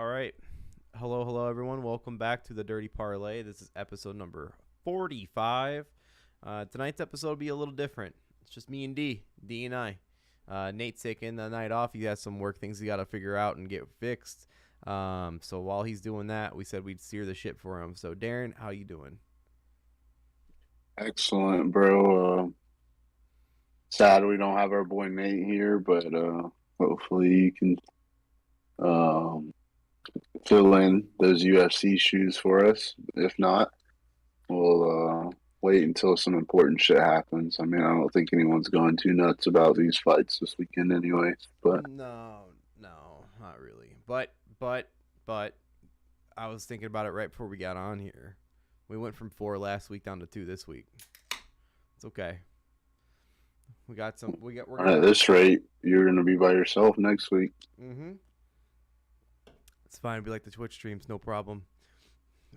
All right. Hello, everyone. Welcome back to the Dirty Parlay. This is episode number 45. Tonight's episode will be a little different. It's just me and D and I. Nate's taking the night off. He has some work things he got to figure out and get fixed. So while he's doing that, we said we'd steer the ship for him. So Darren, how you doing? Excellent, bro. Sad we don't have our boy Nate here, but hopefully you can um, fill in those UFC shoes for us. If not, we'll wait until some important shit happens. I mean, I don't think anyone's going too nuts about these fights this weekend, anyways. But No, not really. But I was thinking about it right before we got on here. We went from 4 last week down to 2 this week. It's okay. We're at this rate, you're gonna be by yourself next week. Mm-hmm. It's fine. It'll be like the Twitch streams, no problem.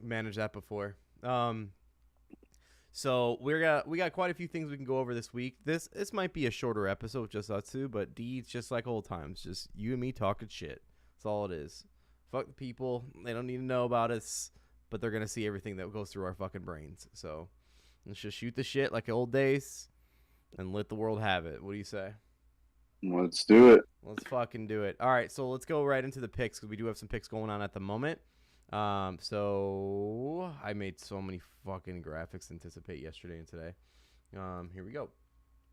Managed that before. So we got quite a few things we can go over this week. This might be a shorter episode, just us two, but D's just like old times, just you and me talking shit. That's all it is. Fuck the people. They don't need to know about us, but they're gonna see everything that goes through our fucking brains. So let's just shoot the shit like the old days and let the world have it. What do you say? Let's do it. Let's fucking do it. All right, so let's go right into the picks because we do have some picks going on at the moment. So I made so many fucking graphics to anticipate yesterday and today. Here we go.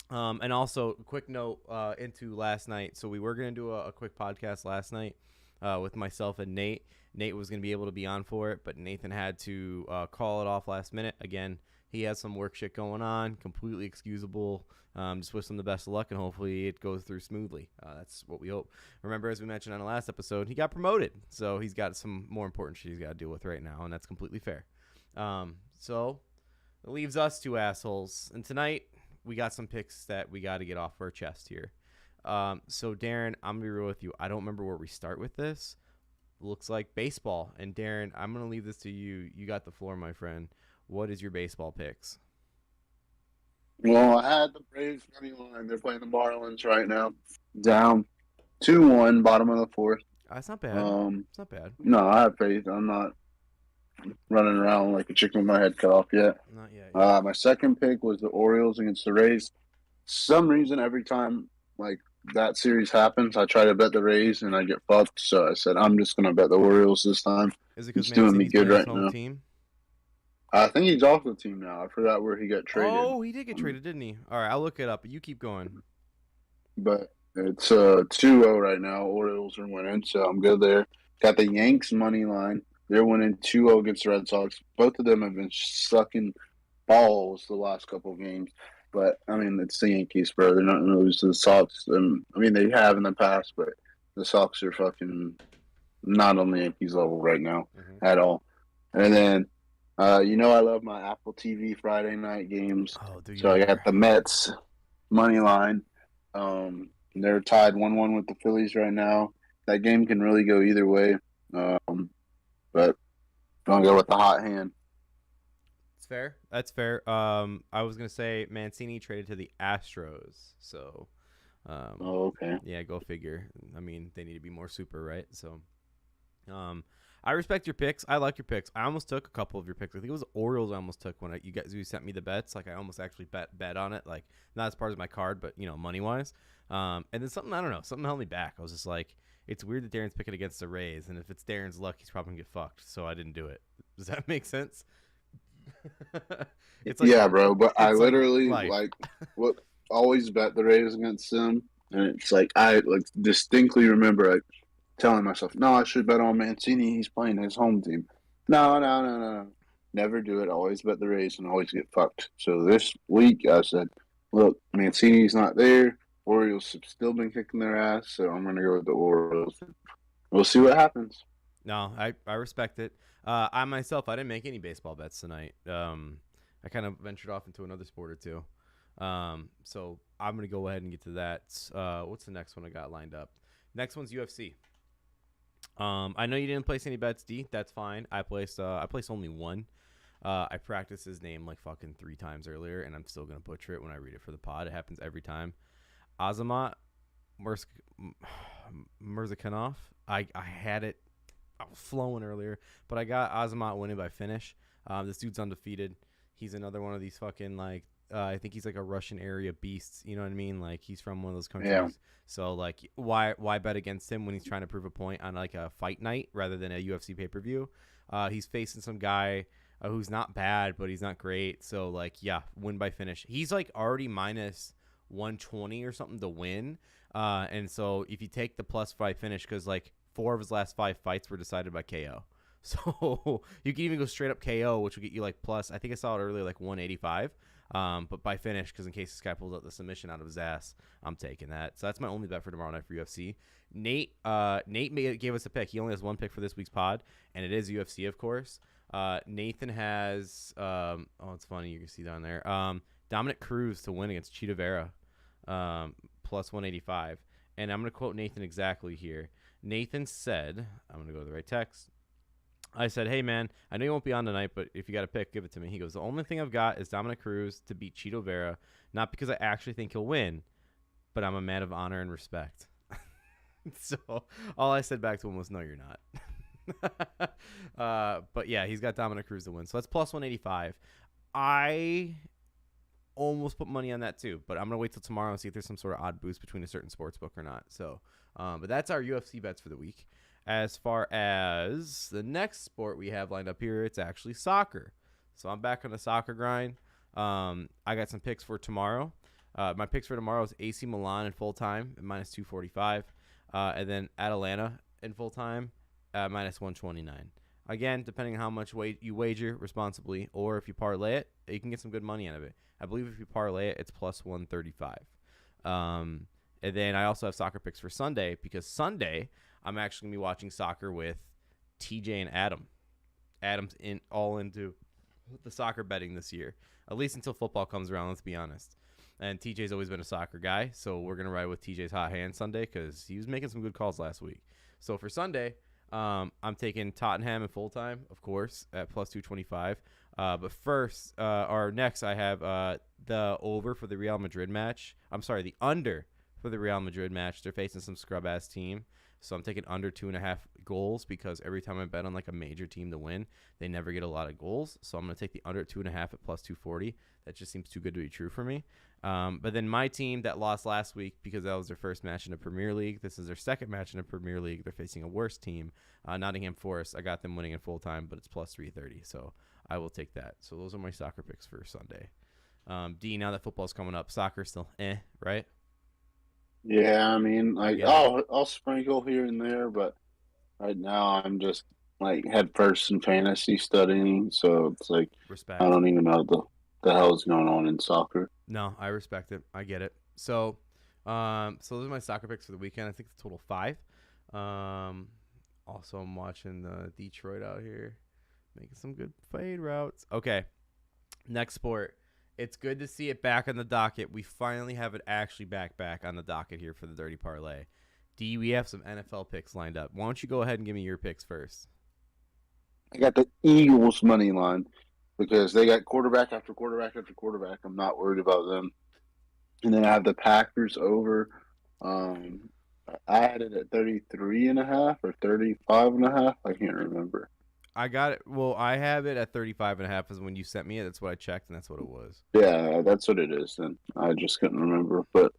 And also, a quick note into last night. So we were going to do a quick podcast last night with myself and Nate. Nate was going to be able to be on for it, but Nathan had to call it off last minute. Again, he has some work shit going on, completely excusable. Just wish him the best of luck, and hopefully it goes through smoothly. That's what we hope. Remember, as we mentioned on the last episode, he got promoted, so he's got some more important shit he's got to deal with right now, and that's completely fair. So it leaves us two assholes, and tonight we got some picks that we got to get off our chest here. So Darren, I'm gonna be real with you. I don't remember where we start with this. Looks like baseball, and Darren, I'm gonna leave this to you. You got the floor, my friend. What is your baseball picks? Well, I had the Braves money line. They're playing the Marlins right now. Down 2-1, bottom of the fourth. It's not bad. It's not bad. No, I have faith. I'm not running around like a chicken with my head cut off yet. Not yet. My second pick was the Orioles against the Rays. Some reason every time like that series happens, I try to bet the Rays and I get fucked. So I said I'm just gonna bet the Orioles this time. Is it because He's doing me good right home now. Team? I think he's off the team now. I forgot where he got traded. Oh, he did get traded, didn't he? All right, I'll look it up. But you keep going. But it's 2-0 right now. Orioles are winning, so I'm good there. Got the Yanks money line. They're winning 2-0 against the Red Sox. Both of them have been sucking balls the last couple of games. But, I mean, it's the Yankees, bro. They're not going to lose to the Sox. And, I mean, they have in the past, but the Sox are fucking not on the Yankees level right now at all. And then, I love my Apple TV Friday night games. Oh, so I got the Mets money line. They're tied 1-1 with the Phillies right now. That game can really go either way. But don't go with the hot hand. It's fair. That's fair. I was gonna say Mancini traded to the Astros, so. Okay. Yeah, go figure. I mean, they need to be more super, right? So, I respect your picks. I like your picks. I almost took a couple of your picks. I think it was Orioles. I almost took when you sent me the bets. Like I almost actually bet on it. Like not as part of my card, but money wise. And then something I don't know. Something held me back. I was just like, it's weird that Darren's picking against the Rays, and if it's Darren's luck, he's probably gonna get fucked. So I didn't do it. Does that make sense? It's like, yeah, bro. But I literally what always bet the Rays against them, and it's like I distinctly remember telling myself, no, I should bet on Mancini. He's playing his home team. No. Never do it. Always bet the Rays and always get fucked. So this week I said, look, Mancini's not there. Orioles have still been kicking their ass, so I'm going to go with the Orioles. We'll see what happens. No, I respect it. I myself, I didn't make any baseball bets tonight. I kind of ventured off into another sport or two. So I'm going to go ahead and get to that. What's the next one I got lined up? Next one's UFC. I know you didn't place any bets, D. That's fine. I placed only one. I practiced his name like fucking 3 times earlier, and I'm still gonna butcher it when I read it for the pod. It happens every time. Azamat Murzakhanov. I had it I was flowing earlier, but I got Azamat winning by finish. This dude's undefeated. He's another one of these fucking like I think he's like a Russian area beast. You know what I mean? Like he's from one of those countries. Yeah. So like why bet against him when he's trying to prove a point on like a fight night rather than a UFC pay per view? He's facing some guy who's not bad, but he's not great. So like yeah, win by finish. He's like already minus 120 or something to win. And so if you take the +5 finish, because like 4 of his last 5 fights were decided by KO. So you can even go straight up KO, which will get you like plus. I think I saw it earlier, like 185. But by finish, because in case this guy pulls out the submission out of his ass, I'm taking that. So that's my only bet for tomorrow night for UFC. Nate gave us a pick. He only has one pick for this week's pod, and it is UFC, of course. Nathan has it's funny, you can see down there. Dominic Cruz to win against Cheetah Vera, plus 185. And I'm going to quote Nathan exactly here. Nathan said, I'm going to go to the right text. I said, hey, man, I know you won't be on tonight, but if you got a pick, give it to me. He goes, the only thing I've got is Dominic Cruz to beat Cheeto Vera, not because I actually think he'll win, but I'm a man of honor and respect. So all I said back to him was, no, you're not. But, yeah, he's got Dominic Cruz to win. So that's plus 185. I almost put money on that, too, but I'm going to wait till tomorrow and see if there's some sort of odd boost between a certain sports book or not. So, but that's our UFC bets for the week. As far as the next sport we have lined up here, it's actually soccer. So I'm back on the soccer grind. I got some picks for tomorrow. My picks for tomorrow is AC Milan in full time at minus 245. And then Atalanta in full time at minus 129. Again, depending on how much you wager responsibly, or if you parlay it, you can get some good money out of it. I believe if you parlay it, it's plus 135. And then I also have soccer picks for Sunday, because Sunday I'm actually going to be watching soccer with TJ and Adam. Adam's all into the soccer betting this year, at least until football comes around, let's be honest. And TJ's always been a soccer guy, so we're going to ride with TJ's hot hand Sunday because he was making some good calls last week. So for Sunday, I'm taking Tottenham in full time, of course, at plus 225. But first, or next, I have the over for the Real Madrid match. I'm sorry, the under for the Real Madrid match. They're facing some scrub-ass team. So I'm taking under 2.5 goals because every time I bet on like a major team to win, they never get a lot of goals. So I'm going to take the under at 2.5 at plus 240. That just seems too good to be true for me. But then my team that lost last week, because that was their first match in the Premier League. This is their second match in the Premier League. They're facing a worse team, Nottingham Forest. I got them winning in full time, but it's plus 330. So I will take that. So those are my soccer picks for Sunday. D, now that football's coming up, soccer still right? Yeah, I mean, like, I'll sprinkle here and there, but right now I'm just like head first in fantasy studying, so it's like Respect. I don't even know the hell's going on in soccer. No, I respect it. I get it. So, so those are my soccer picks for the weekend. I think it's a total 5. Also, I'm watching Detroit out here, making some good fade routes. Okay, next sport. It's good to see it back on the docket. We finally have it actually back on the docket here for the Dirty Parlay. D, we have some NFL picks lined up. Why don't you go ahead and give me your picks first? I got the Eagles money line because they got quarterback after quarterback after quarterback. I'm not worried about them. And then I have the Packers over. I had it at 33.5 or 35.5. I can't remember. I got it. Well, I have it at 35.5 is when you sent me it. That's what I checked, and that's what it was. Yeah, that's what it is then. I just couldn't remember. But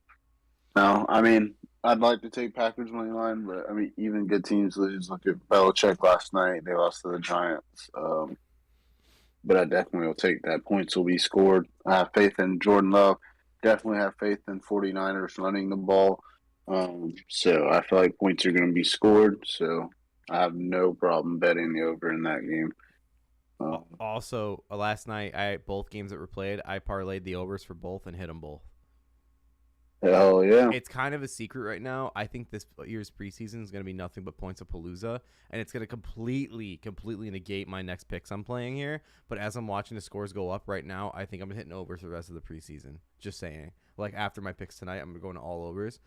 no, I mean, I'd like to take Packers money line, but I mean, even good teams lose. Look at Belichick last night; they lost to the Giants. But I definitely will take that. Points will be scored. I have faith in Jordan Love. Definitely have faith in 49ers running the ball. So I feel like points are going to be scored. So I have no problem betting the over in that game. Also, last night, both games that were played, I parlayed the overs for both and hit them both. Hell yeah. It's kind of a secret right now. I think this year's preseason is going to be nothing but points of Palooza, and it's going to completely negate my next picks I'm playing here. But as I'm watching the scores go up right now, I think I'm hitting overs for the rest of the preseason. Just saying. Like, after my picks tonight, I'm going to all overs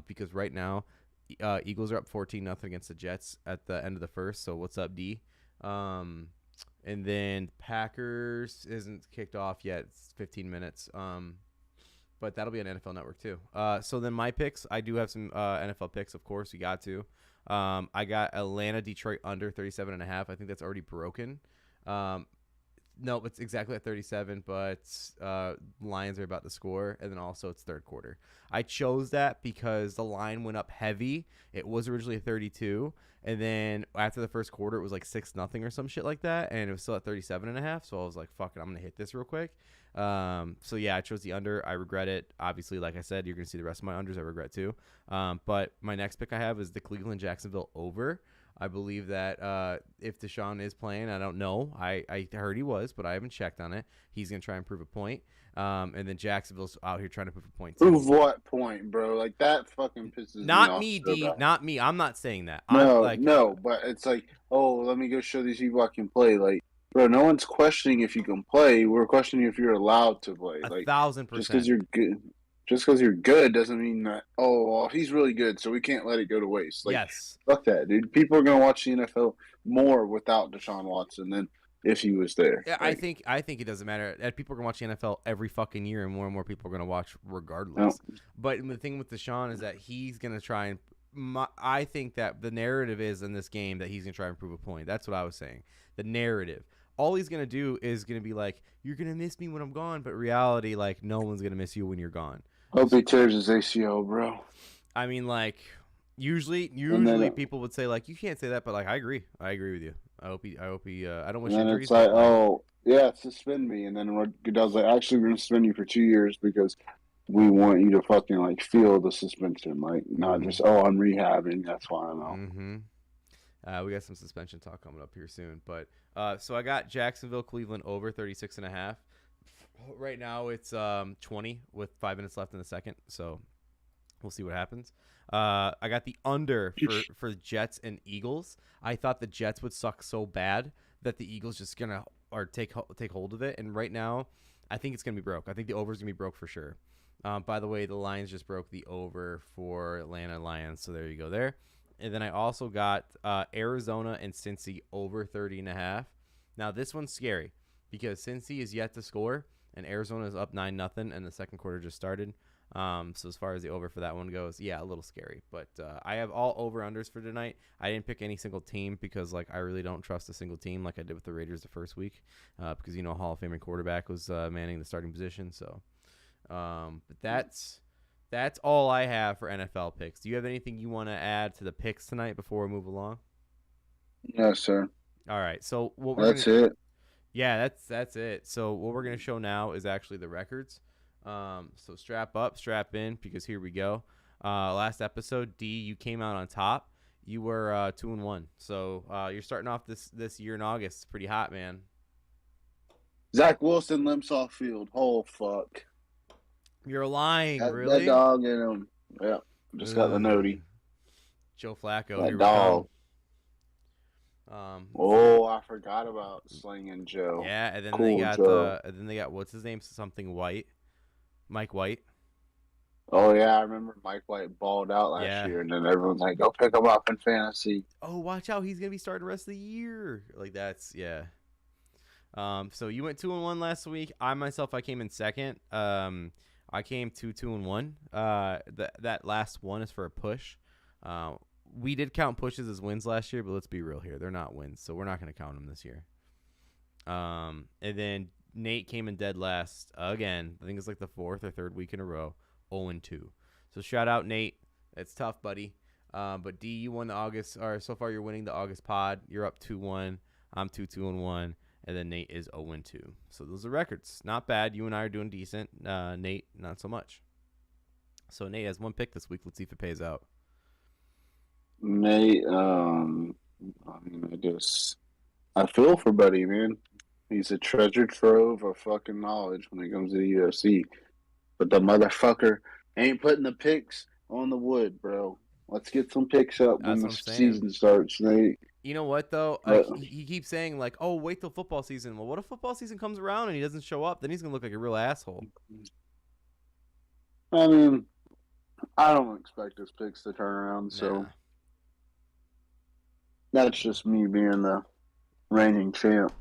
because right now, Eagles are up 14-0 against the Jets at the end of the first. So what's up, D? And then Packers isn't kicked off yet. It's 15 minutes. but that'll be on NFL Network too. So then my picks, I do have some NFL picks, of course. We got to. I got Atlanta, Detroit under 37.5. I think that's already broken. No, it's exactly at 37, but Lions are about to score, and then also it's third quarter. I chose that because the line went up heavy. It was originally 32, and then after the first quarter, it was like 6-0 or some shit like that, and it was still at 37.5. So I was like, fuck it, I'm going to hit this real quick. So yeah, I chose the under. I regret it. Obviously, like I said, you're going to see the rest of my unders. I regret too. But my next pick I have is the Cleveland-Jacksonville over. I believe that if Deshaun is playing, I don't know. I heard he was, but I haven't checked on it. He's going to try and prove a point. And then Jacksonville's out here trying to prove a point too. Prove what point, bro? Like, that fucking pisses me Not off. me, so D. bad. Not me. I'm not saying that. No, but it's like, oh, let me go show these people I can play. Like, bro, no one's questioning if you can play. We're questioning if you're allowed to play. Like, 1,000%. just because you're good. Just because you're good doesn't mean that, oh, well, he's really good, so we can't let it go to waste. Like, yes. Fuck that, dude. People are going to watch the NFL more without Deshaun Watson than if he was there. Yeah, like, I think it doesn't matter. People are going to watch the NFL every fucking year, and more people are going to watch regardless. No. But the thing with Deshaun is that he's going to try and I think that the narrative is in this game that he's going to try and prove a point. That's what I was saying. The narrative. All he's going to do is going to be like, you're going to miss me when I'm gone. But reality, like, no one's going to miss you when you're gone. Hope he tears his ACL, bro. I mean, like, usually people would say, like, you can't say that. But, like, I agree. I agree with you. I hope he I don't wish and then injuries. it's like, oh, yeah, suspend me. And then Goodell's like, actually, we're going to suspend you for 2 years because we want you to fucking, like, feel the suspension. Like, not just, oh, I'm rehabbing. That's why I'm out. Mm-hmm. We got some suspension talk coming up here soon. But so I got Jacksonville, Cleveland over 36.5. Right now it's 20 with 5 minutes left in the second. So we'll see what happens. I got the under for Jets and Eagles. I thought the Jets would suck so bad that the Eagles just gonna take hold of it. And right now, I think it's gonna be broke. I think the over is gonna be broke for sure. By the way, the Lions just broke the over for Atlanta Lions, so there you go there. And then I also got Arizona and Cincy over 30.5. Now this one's scary because Cincy is yet to score, and Arizona is up 9-0, and the second quarter just started. So as far as the over for that one goes, yeah, a little scary. But I have all over-unders for tonight. I didn't pick any single team because, like, I really don't trust a single team like I did with the Raiders the first week because, you know, Hall of Fame quarterback was manning the starting position. So, but that's all I have for NFL picks. Do you have anything you want to add to the picks tonight before we move along? Yes, sir. All right. So That's it. Yeah, that's it. So what we're going to show now is actually the records. So strap up, strap in, because here we go. Last episode, D, you came out on top. You were 2-1. So you're starting off this year in August. It's pretty hot, man. Zach Wilson limps off field. Oh, fuck. You're lying, That, really? That dog in him. Yeah, just got the notey. Joe Flacco. That here dog. We come. Oh, I forgot about Slinging Joe. Yeah, and then cool, they got Joe. What's his name? Something White. Mike White. Oh yeah, I remember Mike White balled out last year, and then everyone's like, "Go pick him up in fantasy." Oh, watch out! He's gonna be starting the rest of the year. Like that's yeah. So you went 2-1 last week. I came in second. I came 2-1. That last one is for a push. We did count pushes as wins last year, but let's be real here. They're not wins, so we're not going to count them this year. And then Nate came in dead last again. I think it's like the fourth or third week in a row, 0-2. So shout out, Nate. It's tough, buddy. But D, you won the August, or so far you're winning the August pod. You're up 2-1. I'm 2-1. And then Nate is 0-2. So those are records. Not bad. You and I are doing decent. Nate, not so much. So Nate has one pick this week. Let's see if it pays out. Nate, I feel for Buddy, man. He's a treasure trove of fucking knowledge when it comes to the UFC. But the motherfucker ain't putting the picks on the wood, bro. Let's get some picks up when the season starts, Nate. You know what, though? He keeps saying, like, oh, wait till football season. Well, what if football season comes around and he doesn't show up? Then he's going to look like a real asshole. I mean, I don't expect his picks to turn around, so that's just me being the reigning champ.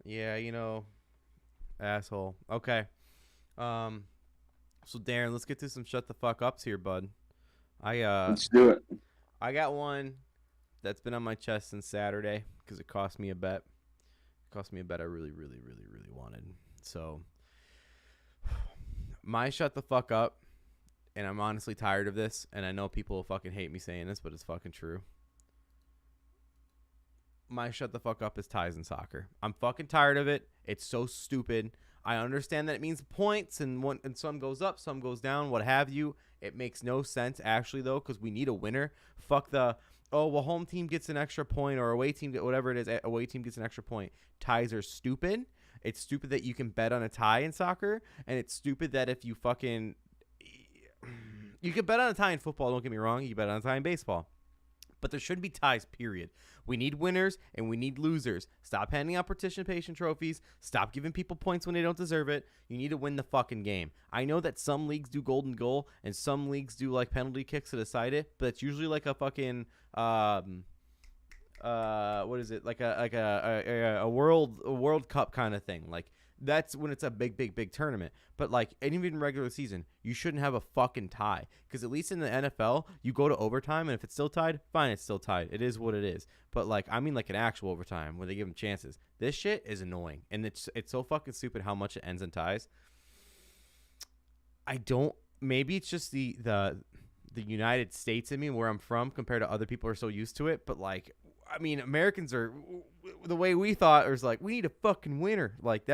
Yeah, asshole. Okay. Um, so Darren, let's get to some shut the fuck ups here, bud. Let's do it. I got one that's been on my chest since Saturday because it cost me a bet. It cost me a bet I really, really, really, really wanted. So my shut the fuck up, and I'm honestly tired of this, and I know people will fucking hate me saying this, but it's fucking true. My shut the fuck up is ties in soccer. I'm fucking tired of it. It's so stupid. I understand that it means points and some goes up, some goes down, what have you. It makes no sense actually though, because we need a winner. Fuck the home team gets an extra point or away team, whatever it is, away team gets an extra point. Ties are stupid. It's stupid that you can bet on a tie in soccer, and it's stupid that if you fucking you can bet on a tie in football. Don't get me wrong. You can bet on a tie in baseball. But there shouldn't be ties, period. We need winners and we need losers. Stop handing out participation trophies. Stop giving people points when they don't deserve it. You need to win the fucking game. I know that some leagues do golden goal and some leagues do like penalty kicks to decide it, but it's usually like a fucking what is it? Like a World Cup kind of thing. Like that's when it's a big tournament. But like even regular season, you shouldn't have a fucking tie, because at least in the NFL, you go to overtime, and if it's still tied, fine, it's still tied. It is what it is. But like I mean, like an actual overtime where they give them chances. This shit is annoying, and it's so fucking stupid how much it ends in ties. I don't. Maybe it's just the United States in me, where I'm from, compared to other people who are so used to it. But like, I mean, Americans are the way we thought is like, we need a fucking winner. Like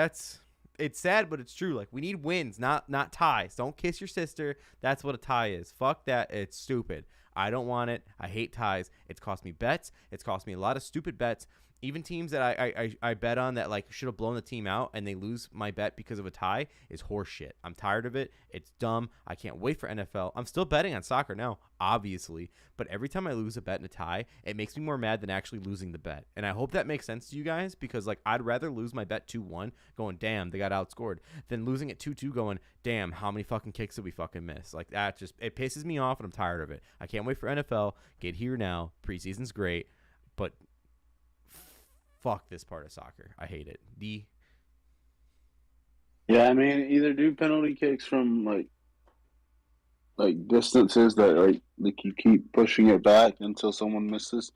it's sad, but it's true. Like we need wins, not ties. Don't kiss your sister. That's what a tie is. Fuck that. It's stupid. I don't want it. I hate ties. It's cost me bets. It's cost me a lot of stupid bets. Even teams that I bet on that like should have blown the team out and they lose my bet because of a tie is horseshit. I'm tired of it. It's dumb. I can't wait for NFL. I'm still betting on soccer now, obviously, but every time I lose a bet in a tie, it makes me more mad than actually losing the bet. And I hope that makes sense to you guys, because like I'd rather lose my bet 2-1 going, damn, they got outscored, than losing it 2-2 going, damn, how many fucking kicks did we fucking miss? Like that just, it pisses me off and I'm tired of it. I can't wait for NFL. Get here now. Preseason's great, but fuck this part of soccer. I hate it. Yeah, I mean, either do penalty kicks from like distances that like you keep pushing it back until someone misses,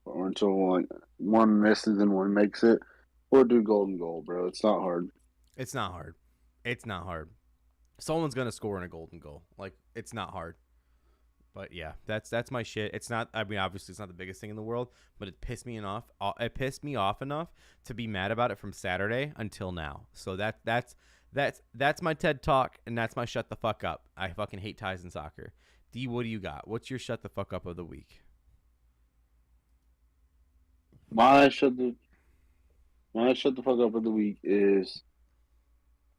or until like one misses and one makes it, or do golden goal, bro. It's not hard. It's not hard. It's not hard. Someone's gonna score in a golden goal. Like it's not hard. But yeah, that's my shit. It's not. I mean, obviously, it's not the biggest thing in the world, but it pissed me off. It pissed me off enough to be mad about it from Saturday until now. So that's my TED talk, and that's my shut the fuck up. I fucking hate ties in soccer. D, what do you got? What's your shut the fuck up of the week? My shut the my shut the fuck up of the week is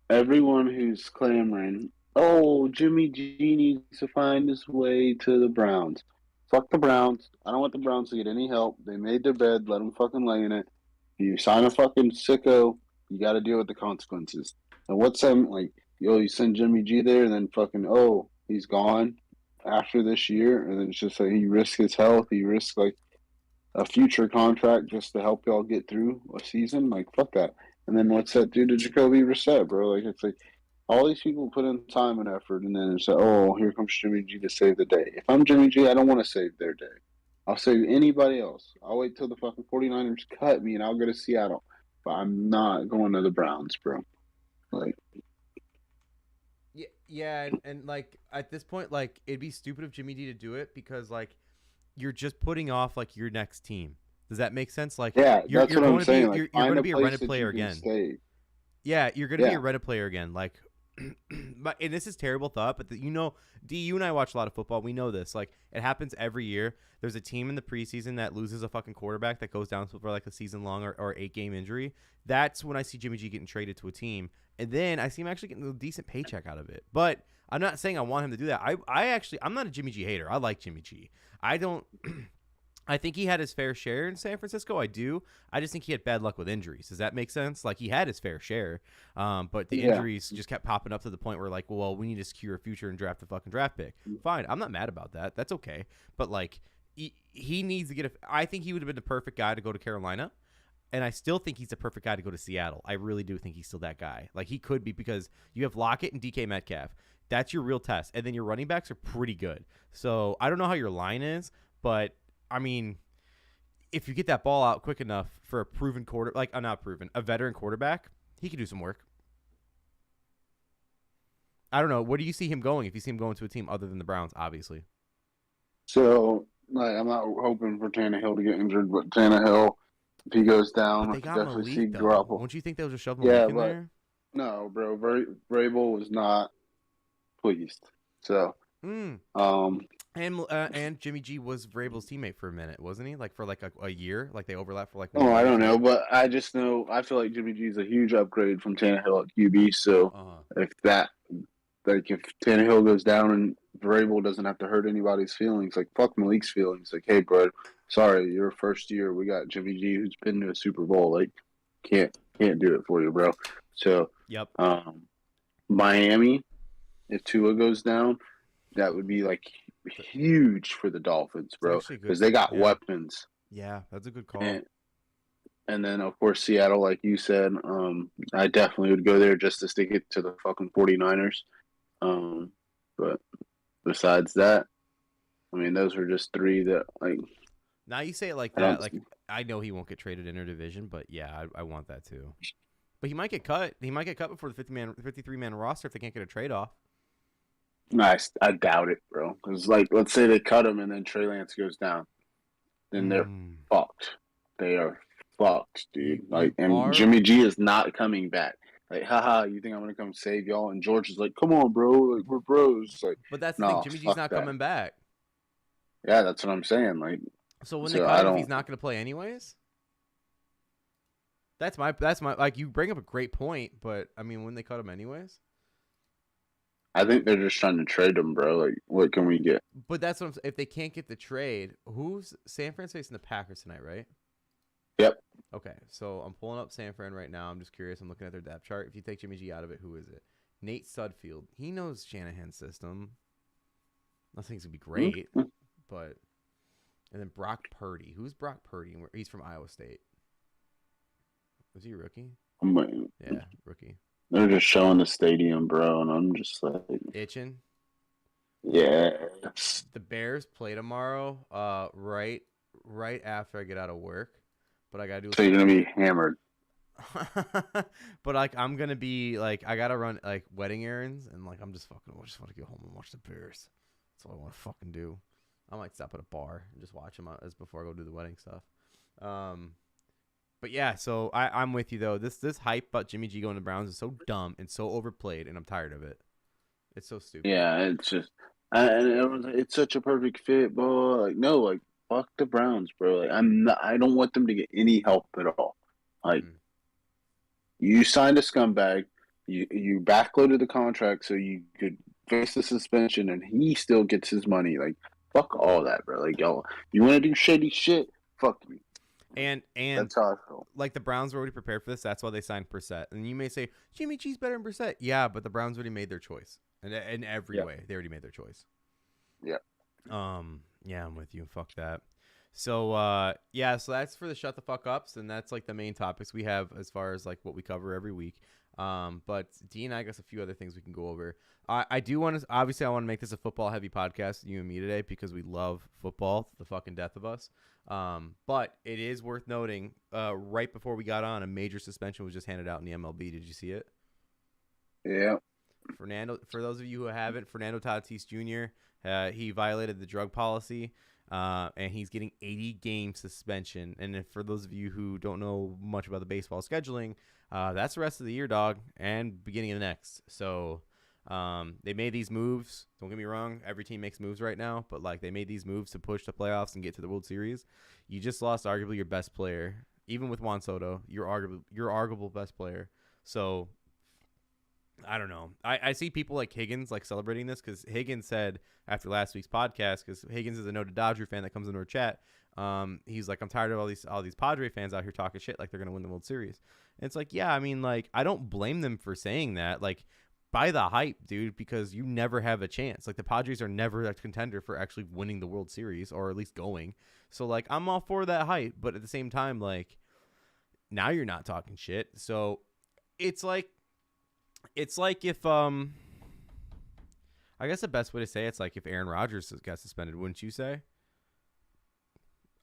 everyone who's clamoring, oh, Jimmy G needs to find his way to the Browns. Fuck the Browns. I don't want the Browns to get any help. They made their bed. Let them fucking lay in it. You sign a fucking sicko, you got to deal with the consequences. And what's that like? Yo, you send Jimmy G there, and then fucking he's gone after this year, and then it's just like he risks his health. He risks like a future contract just to help y'all get through a season. Like fuck that. And then what's that do to Jacoby Brissett, bro? Like it's like all these people put in time and effort, and then it's like, oh, here comes Jimmy G to save the day. If I'm Jimmy G, I don't want to save their day. I'll save anybody else. I'll wait till the fucking 49ers cut me, and I'll go to Seattle. But I'm not going to the Browns, bro. Like, Yeah, and like at this point, like it'd be stupid of Jimmy D to do it, because like you're just putting off like your next team. Does that make sense? Like yeah, you're that's what I'm going to be saying. Like, you're find going to a be a place rented that player you can again. stay. Yeah, you're going to be Yeah, a rented player again. Like, but and this is terrible thought, but D, you and I watch a lot of football. We know this. Like, it happens every year. There's a team in the preseason that loses a fucking quarterback that goes down for like a season long or 8-game injury. That's when I see Jimmy G getting traded to a team, and then I see him actually getting a decent paycheck out of it. But I'm not saying I want him to do that. I'm not a Jimmy G hater. I like Jimmy G. I don't. I think he had his fair share in San Francisco. I do. I just think he had bad luck with injuries. Does that make sense? Like he had his fair share, but the yeah. injuries just kept popping up to the point where like, well, we need to secure a future and draft a fucking draft pick. Fine, I'm not mad about that. That's okay. But like, he needs to get a. I think he would have been the perfect guy to go to Carolina. And I still think he's the perfect guy to go to Seattle. I really do think he's still that guy. Like, he could be, because you have Lockett and DK Metcalf. That's your real test. And then your running backs are pretty good. So I don't know how your line is, but, I mean, if you get that ball out quick enough for a proven a veteran quarterback, he could do some work. I don't know. Where do you see him going if you see him going to a team other than the Browns, obviously? So, like, I'm not hoping for Tannehill to get injured, but Tannehill, if he goes down, But I they could got definitely see Malik, though. Garoppolo. Won't you think they'll just shove Yeah, Malik in but there? no, bro. Vrabel was not pleased. So, And Jimmy G was Vrabel's teammate for a minute, wasn't he? Like, for like a year? Like, they overlapped for like 1 year. I don't know, but I just know I feel like Jimmy G is a huge upgrade from Tannehill at QB. So, if Tannehill goes down and Vrabel doesn't have to hurt anybody's feelings, like fuck Malik's feelings. Like, hey, bro, sorry, your first year we got Jimmy G who's been to a Super Bowl. Like, can't do it for you, bro. So, Yep. Miami, if Tua goes down, that would be like huge for the Dolphins, bro, because they got weapons. Yeah, that's a good call. And then, of course, Seattle, like you said, I definitely would go there just to stick it to the fucking 49ers. But besides that, I mean, those are just three that, like... Now you say it like that. Like, I know he won't get traded interdivision, but yeah, I want that too. But he might get cut. He might get cut before the 53-man roster if they can't get a trade off. Nice. I doubt it, bro. Because, like, let's say they cut him and then Trey Lance goes down. Then they're fucked. They are fucked, dude. Jimmy G is not coming back. Like, haha, you think I'm going to come save y'all? And George is like, come on, bro. Like, we're bros. Like, but that's the thing. Jimmy G's not coming back. Yeah, that's what I'm saying. Like, so when they cut him, he's not going to play anyways? That's my, like, you bring up a great point, but, I mean, when they cut him anyways? I think they're just trying to trade him, bro. Like, what can we get? But that's what I'm saying. If they can't get the trade, who's San Fran's facing the Packers tonight, right? Yep. Okay, so I'm pulling up San Fran right now. I'm just curious. I'm looking at their depth chart. If you take Jimmy G out of it, who is it? Nate Sudfeld. He knows Shanahan's system. Nothing's going to be great, but... And then Brock Purdy. Who's Brock Purdy? He's from Iowa State. Was he a rookie? Yeah, rookie. They're just showing the stadium, bro, and I'm just like... Itching? Yeah. The Bears play tomorrow, right after I get out of work. But I got to do... So you're going to be hammered. But, like, I'm going to be, like, I got to run, like, wedding errands, and, like, I just want to get home and watch the Bears. That's all I want to fucking do. I might stop at a bar and just watch them as before I go do the wedding stuff. But yeah, so I'm with you though. This hype about Jimmy G going to Browns is so dumb and so overplayed, and I'm tired of it. It's so stupid. Yeah, it's just, and it's such a perfect fit, bro. Like, no, like, fuck the Browns, bro. Like, I don't want them to get any help at all. Like, you signed a scumbag. You backloaded the contract so you could face the suspension, and he still gets his money. Like, fuck all that, bro. Like, y'all, you want to do shady shit? Fuck me. And that's how I feel. Like, the Browns were already prepared for this. That's why they signed Brissett. And you may say, Jimmy G's better than Brissett. Yeah, but the Browns already made their choice. And in every way, they already made their choice. Yeah. Yeah, I'm with you. Fuck that. So, so that's for the shut the fuck ups. And that's, like, the main topics we have as far as, like, what we cover every week. But D and I got a few other things we can go over. I do want to, obviously I want to make this a football heavy podcast, you and me today, because we love football, the fucking death of us. But it is worth noting, right before we got on, a major suspension was just handed out in the MLB. Did you see it? Yeah. For those of you who haven't, Fernando Tatis Jr., he violated the drug policy, and he's getting 80-game suspension. And for those of you who don't know much about the baseball scheduling, that's the rest of the year, dog, and beginning of the next. So they made these moves. Don't get me wrong. Every team makes moves right now, but like they made these moves to push the playoffs and get to the World Series. You just lost arguably your best player, even with Juan Soto. Your arguable best player. So I don't know. I see people like Higgins like celebrating this because Higgins said after last week's podcast, because Higgins is a noted Dodger fan that comes into our chat. He's like, I'm tired of all these Padre fans out here talking shit like they're gonna win the World Series. And it's like, yeah, I mean, like, I don't blame them for saying that. Like, buy the hype, dude, because you never have a chance. Like, the Padres are never a contender for actually winning the World Series or at least going. So, like, I'm all for that hype, but at the same time, like, now you're not talking shit. So it's like if I guess the best way to say it's like if Aaron Rodgers got suspended, wouldn't you say?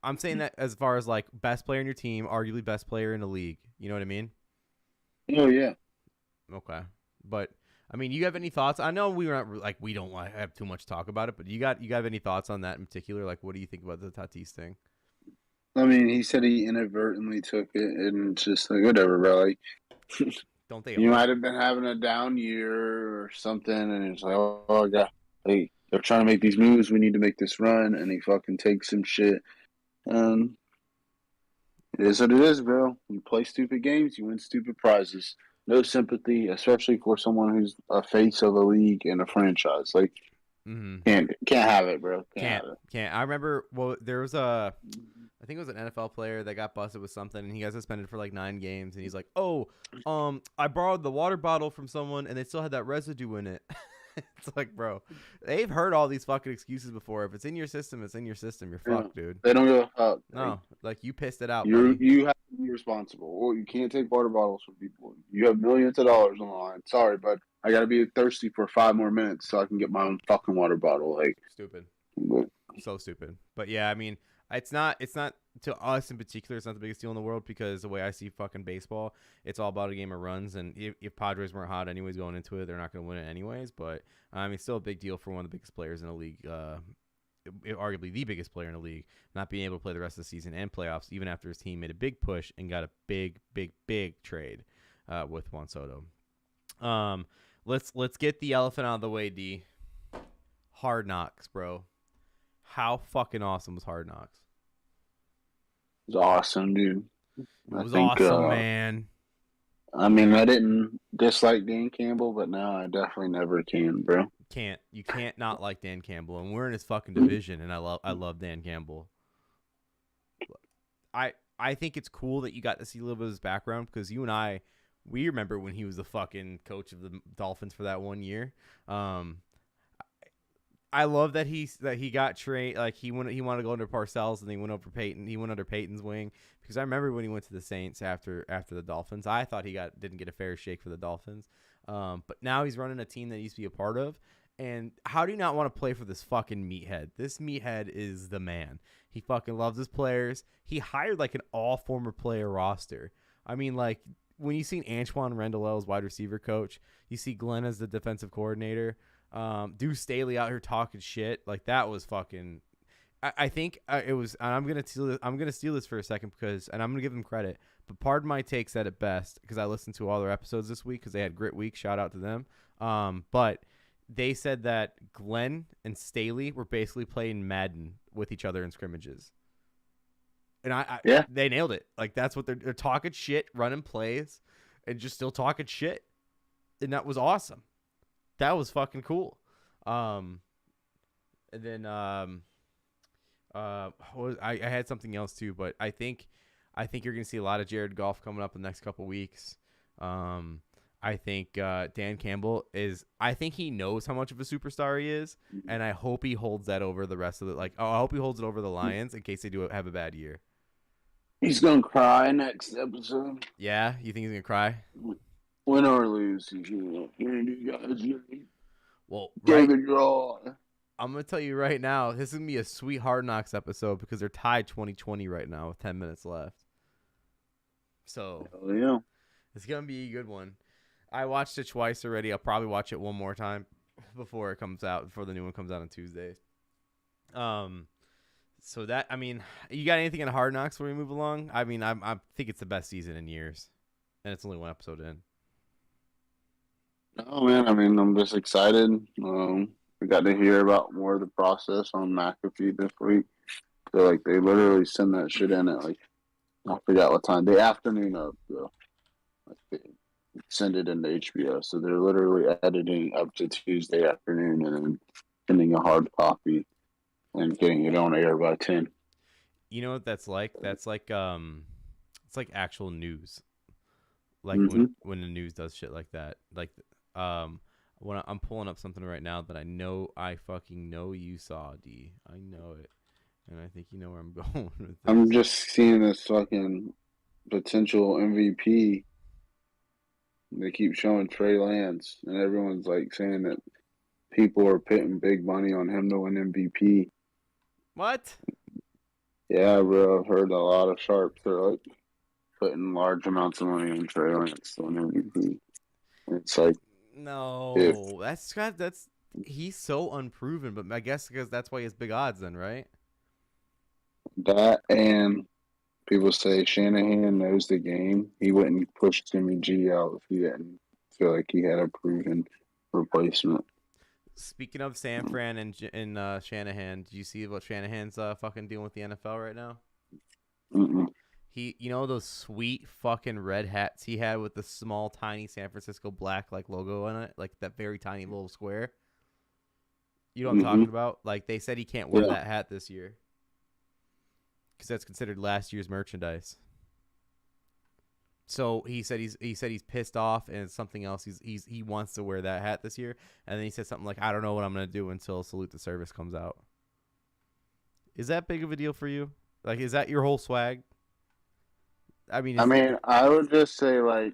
I'm saying that as far as like best player in your team, arguably best player in the league. You know what I mean? Oh yeah. Okay. But I mean, you have any thoughts? I know we were not like we don't have too much to talk about it, but you got any thoughts on that in particular? Like, what do you think about the Tatis thing? I mean, he said he inadvertently took it, and it's just like whatever, bro. Like, Don't they you all? might have been having a down year or something, and it's like, oh god, hey, they're trying to make these moves. We need to make this run, and he fucking takes some shit. And it is what it is, bro. You play stupid games, you win stupid prizes. No sympathy, especially for someone who's a face of a league and a franchise. Like, Mm-hmm. can't have it, bro. Can't have Can't. I remember. Well, there was a. it. I think it was an NFL player that got busted with something, and he got suspended for like 9 games. And he's like, "Oh, I borrowed the water bottle from someone, and they still had that residue in it." It's like, bro, they've heard all these fucking excuses before. If it's in your system, it's in your system. You're fucked, dude. They don't give a fuck. No, like you pissed it out, You buddy. you have to be responsible. Or you can't take water bottles from people. You have millions of dollars on the line. Sorry, but I gotta be thirsty for 5 more minutes so I can get my own fucking water bottle. Like, Stupid. but, So stupid. But yeah, I mean, it's not to us in particular. It's not the biggest deal in the world because the way I see fucking baseball, it's all about a game of runs. And if Padres weren't hot anyways going into it, they're not going to win it anyways. But I mean, it's still a big deal for one of the biggest players in the league, arguably the biggest player in the league, not being able to play the rest of the season and playoffs, even after his team made a big push and got a big trade with Juan Soto. Let's get the elephant out of the way, D. Hard Knocks, bro. How fucking awesome was Hard Knocks? it was awesome, dude. It was awesome, man. I mean, I didn't dislike Dan Campbell, but now I definitely never can, bro. You can't not like Dan Campbell, and we're in his fucking division, and I love Dan Campbell. I think it's cool that you got to see a little bit of his background because you and we remember when he was the fucking coach of the Dolphins for that 1 year. I love that he got trained, like he wanted to go under Parcells and he went over Peyton. He went under Peyton's wing because I remember when he went to the Saints after the Dolphins. I thought he didn't get a fair shake for the Dolphins, but now he's running a team that he used to be a part of. And how do you not want to play for this fucking meathead? This meathead is the man. He fucking loves his players. He hired like an all former player roster. I mean, like when you seen Antoine Randall as wide receiver coach, you see Glenn as the defensive coordinator. Deuce Staley out here talking shit like that was fucking. I think it was. And I'm gonna steal this for a second because, and I'm gonna give them credit. But Pardon My Take said it best because I listened to all their episodes this week because they had Grit Week. Shout out to them. But they said that Glenn and Staley were basically playing Madden with each other in scrimmages. And Yeah, they nailed it. Like that's what they're talking shit, running plays, and just still talking shit, and that was awesome. That was fucking cool. And then I had something else too, but I think you're gonna see a lot of Jared Goff coming up in the next couple weeks. I think Dan Campbell I think he knows how much of a superstar he is, and I hope he holds that over the rest of it. Like, I hope he holds it over the Lions in case they do have a bad year. he's gonna cry next episode. Yeah, you think he's gonna cry? Win or lose, you guys Well, gave right. it your all. I'm gonna tell you right now, this is gonna be a sweet Hard Knocks episode because they're tied 20-20 right now with 10 minutes left. So Hell yeah. it's gonna be a good one. I watched it twice already. I'll probably watch it one more time before the new one comes out on Tuesday. So that, I mean, you got anything in Hard Knocks before we move along? I mean, I think it's the best season in years, and it's only one episode in. Oh man, I mean, I'm just excited. We got to hear about more of the process on McAfee this week. So like they literally send that shit in at like I forgot what time. The afternoon of like they send it into HBO. So they're literally editing up to Tuesday afternoon and then sending a hard copy and getting it on air by 10. You know what that's like? That's like it's like actual news. Like when the news does shit like that. Like when I'm pulling up something right now that I fucking know you saw, D. I know it. And I think you know where I'm going with this. I'm just seeing this fucking potential MVP, they keep showing Trey Lance, and everyone's like saying that people are putting big money on him to win MVP. What? Yeah, bro, I've heard a lot of sharps are like putting large amounts of money on Trey Lance to win MVP. It's like if No, that's he's so unproven. But I guess because that's why he has big odds, then, right? that and people say Shanahan knows the game, he wouldn't push Jimmy G out if he didn't feel like he had a proven replacement. Speaking of San Fran and Shanahan, did you see what Shanahan's fucking doing with the NFL right now? Mm-mm. You know those sweet fucking red hats he had with the small, tiny San Francisco black like logo on it, like that very tiny little square. You know what I'm Mm-hmm. talking about? Like they said he can't wear Yeah. that hat this year because that's considered last year's merchandise. So he said he's pissed off and it's something else. He wants to wear that hat this year, and then he said something like, "I don't know what I'm gonna do until Salute the Service comes out." Is that big of a deal for you? Like, is that your whole swag? I mean, I is mean, I would just say like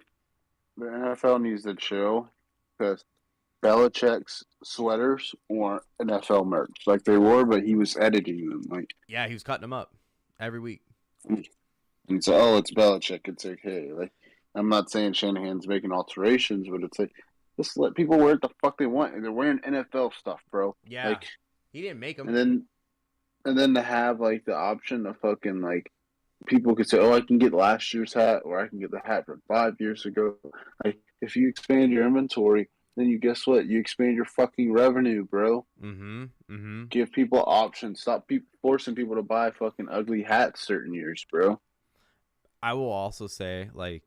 the NFL needs to chill because Belichick's sweaters weren't NFL merch like they were, but he was editing them. Like, yeah, he was cutting them up every week. and so, oh, it's Belichick. It's okay. Like, I'm not saying Shanahan's making alterations, but it's like just let people wear what the fuck they want. And they're wearing NFL stuff, bro. Yeah, Like, he didn't make them. and then to have like the option of fucking like people could say, oh, I can get last year's hat or I can get the hat from 5 years ago. Like, if you expand your inventory, then you guess what? You expand your fucking revenue, bro. Mm-hmm. Mm-hmm. Give people options. Stop forcing people to buy fucking ugly hats certain years, bro. I will also say, like,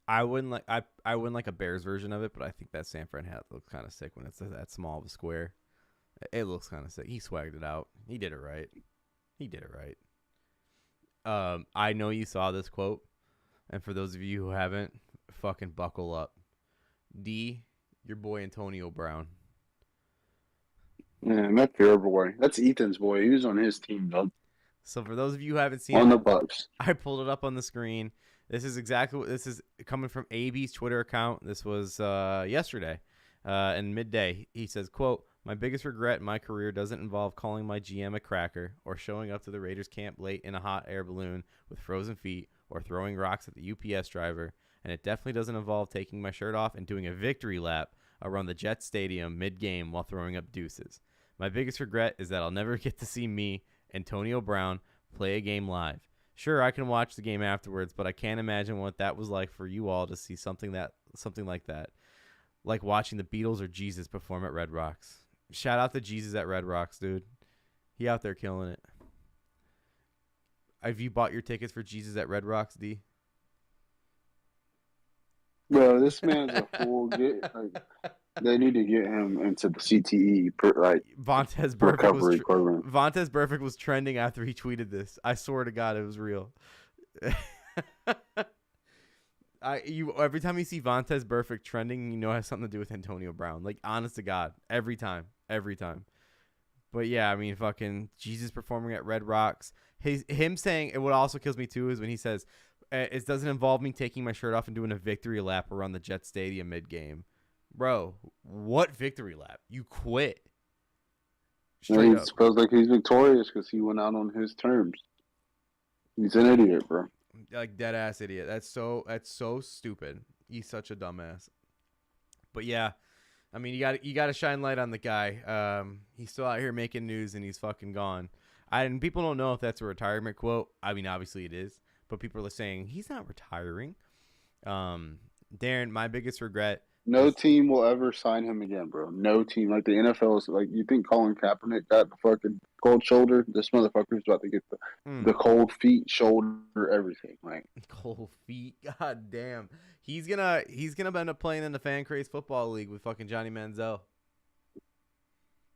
I wouldn't like a Bears version of it, but I think that San Fran hat looks kind of sick when it's that small of a square. It looks kind of sick. He swagged it out. He did it right. He did it right. I know you saw this quote, and for those of you who haven't, fucking buckle up. D, your boy Antonio Brown. Man, that's your boy. That's Ethan's boy. He was on his team, dog. So for those of you who haven't seen On it, the Bucks. I pulled it up on the screen. This is exactly what this is coming from AB's Twitter account. This was yesterday, in midday. He says, "Quote: My biggest regret in my career doesn't involve calling my GM a cracker or showing up to the Raiders camp late in a hot air balloon with frozen feet or throwing rocks at the UPS driver, and it definitely doesn't involve taking my shirt off and doing a victory lap around the Jets stadium mid-game while throwing up deuces. My biggest regret is that I'll never get to see me, Antonio Brown, play a game live. Sure, I can watch the game afterwards, but I can't imagine what that was like for you all to see something like that, like watching the Beatles or Jesus perform at Red Rocks. Shout out to Jesus at Red Rocks, dude. He out there killing it. Have you bought your tickets for Jesus at Red Rocks, D? Bro, this man's a fool. They need to get him into the CTE Vontez Burfict recovery program. Vontez Burfict was trending after he tweeted this. I swear to God, it was real. Every time you see Vontez Burfict trending, you know it has something to do with Antonio Brown. Like, honest to God, every time. But yeah, I mean, fucking Jesus performing at Red Rocks. Him saying, and what also kills me too is when he says, "It doesn't involve me taking my shirt off and doing a victory lap around the Jet Stadium mid game." Bro, what victory lap? You quit. Straight He up. feels like he's victorious because he went out on his terms. He's an idiot, bro. Like, dead ass idiot. That's so stupid. He's such a dumbass. But yeah, I mean, you got to shine light on the guy. He's still out here making news and he's fucking gone. And people don't know if that's a retirement quote. I mean, obviously it is, but people are saying he's not retiring. Darren, my biggest regret No is team will ever sign him again, bro. No team. Like the NFL is like, you think Colin Kaepernick got the fucking cold shoulder? This motherfucker's about to get the cold feet, shoulder, everything. Like cold feet. God damn. He's gonna end up playing in the Fan Craze Football League with fucking Johnny Manziel.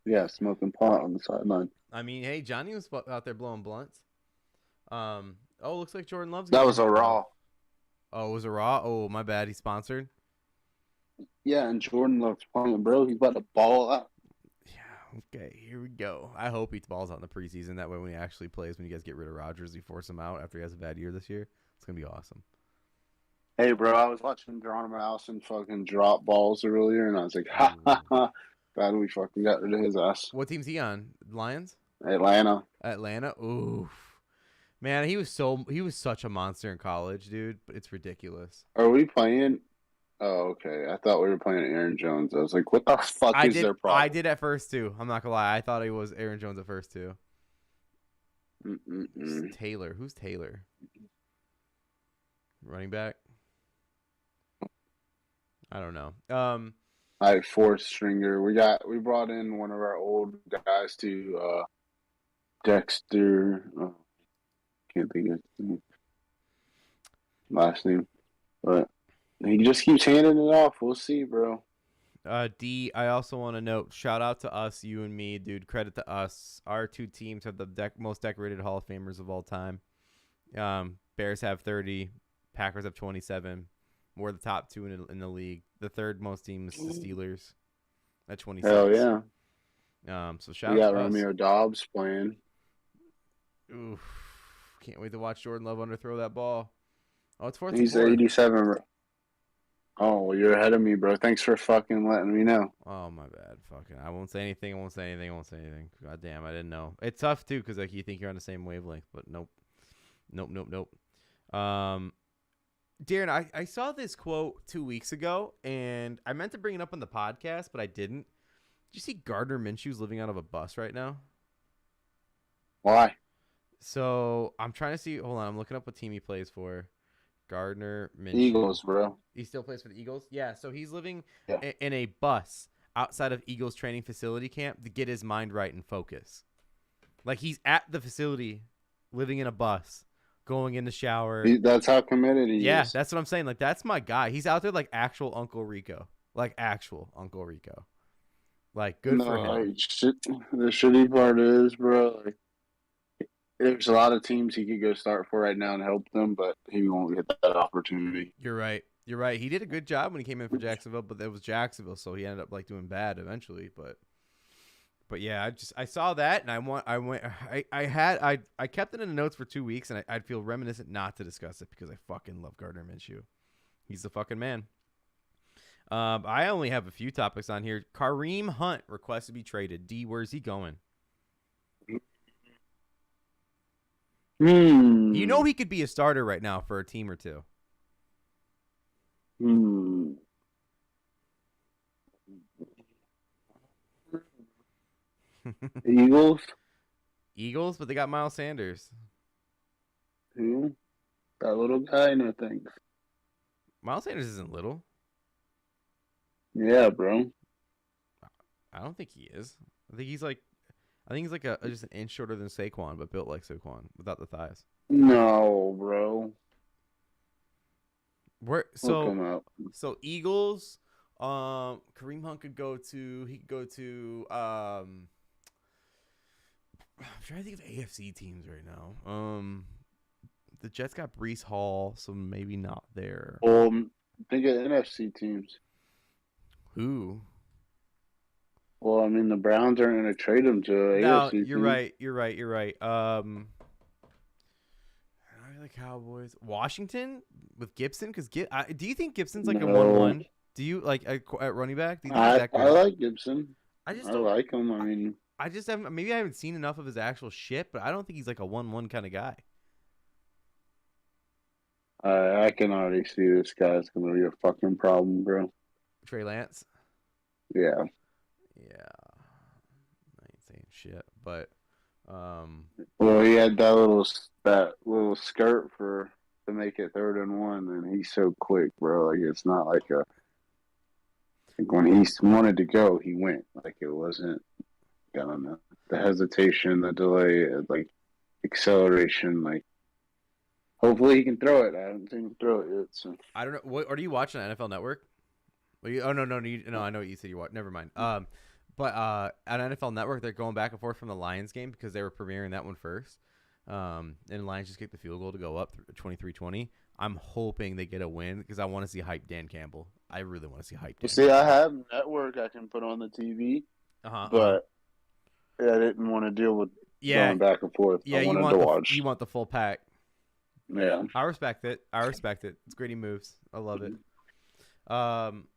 yeah, smoking pot on the sideline. I mean, hey, Johnny was out there blowing blunts. Looks like Jordan Love's That getting was a involved. raw. Oh, it was a Raw? Oh, my bad. He's sponsored. Yeah, and Jordan Love's playing, bro. He's about to ball out. Yeah, okay, here we go. I hope he balls out in the preseason. That way when he actually plays, when you guys get rid of Rodgers, you force him out after he has a bad year this year. It's gonna be awesome. Hey, bro, I was watching Geronimo Allison fucking drop balls earlier, and I was like, ha ha ha. Glad we fucking got rid of his ass. What team's he on? Lions? Atlanta. Atlanta? Oof. Man, he was such a monster in college, dude. But it's ridiculous. Are we playing? Oh, okay. I thought we were playing Aaron Jones. I was like, what the fuck is their problem? I did at first too. I'm not gonna lie. I thought he was Aaron Jones at first too. Taylor. Who's Taylor? Running back? I don't know. Like fourth stringer. We brought in one of our old guys to Dexter. Oh, can't think of his last name, but he just keeps handing it off. We'll see, bro. D. I also want to note, shout out to us, you and me, dude. Credit to us. Our two teams have the most decorated Hall of Famers of all time. Bears have 30. Packers have 27. We're the top two in the league. The third most team is the Steelers at 26. Hell yeah. So shout out we got to Romeo us. Dobbs playing. Oof. Can't wait to watch Jordan Love underthrow that ball. Oh, it's fourth. He's 87, bro. Oh, well, you're ahead of me, bro. Thanks for fucking letting me know. Oh, my bad. Fucking. I won't say anything. God damn, I didn't know. It's tough, too, because like, you think you're on the same wavelength, but nope. Darren, I saw this quote 2 weeks ago, and I meant to bring it up on the podcast, but I didn't. Did you see Gardner Minshew's living out of a bus right now? Why? So I'm trying to see. Hold on, I'm looking up what team he plays for. Gardner Minshew. Eagles, bro. He still plays for the Eagles? Yeah, so he's living in a bus outside of Eagles training facility camp to get his mind right and focus. Like, he's at the facility, living in a bus, going in the shower. That's how committed he is. Yeah, that's what I'm saying. Like, that's my guy. He's out there like actual Uncle Rico. Like, good for him. Like, the shitty part is, bro, like, there's a lot of teams he could go start for right now and help them, but he won't get that opportunity. You're right. He did a good job when he came in for Jacksonville, but it was Jacksonville, so he ended up like doing bad eventually. But yeah, I saw that, and I kept it in the notes for 2 weeks, and I'd feel reminiscent not to discuss it because I fucking love Gardner Minshew. He's the fucking man. I only have a few topics on here. Kareem Hunt requests to be traded. D, where's he going? You know he could be a starter right now for a team or two. Eagles, but they got Miles Sanders. Who? That little guy? No thanks. Miles Sanders isn't little. Yeah, bro. I don't think he is. I think he's like just an inch shorter than Saquon, but built like Saquon without the thighs. No, bro. So Eagles, Kareem Hunt could go to I'm trying to think of AFC teams right now. The Jets got Breece Hall, so maybe not there. Think of NFC teams. Who? Well, I mean, the Browns aren't going to trade him to AFC team. You're right. The Cowboys, Washington with Gibson, because do you think Gibson's like a 1-1? Do you like at running back? Do you think I like Gibson. I like him. I mean, I just haven't. Maybe I haven't seen enough of his actual shit, but I don't think he's like a 1-1 kind of guy. I can already see this guy's going to be a fucking problem, bro. Trey Lance. Yeah. I ain't saying shit, but well, he had that little skirt to make it 3rd and 1, and he's so quick, bro. Like, it's not like when he wanted to go, he went. Like, it wasn't, I don't know, the hesitation, the delay, like acceleration. Like, hopefully he can throw it. I haven't seen him throw it yet. So I don't know. What are you watching on NFL Network? No. I know what you said you watch. Never mind. But on NFL Network, they're going back and forth from the Lions game because they were premiering that one first. And the Lions just kicked the field goal to go up 23-20. I'm hoping they get a win because I want to see hype Dan Campbell. I really want to see hype Dan Campbell. I have Network I can put on the TV, but I didn't want to deal with going back and forth. Yeah, I wanted to watch. You want the full pack. Yeah. I respect it. It's great he moves. I love it. Um,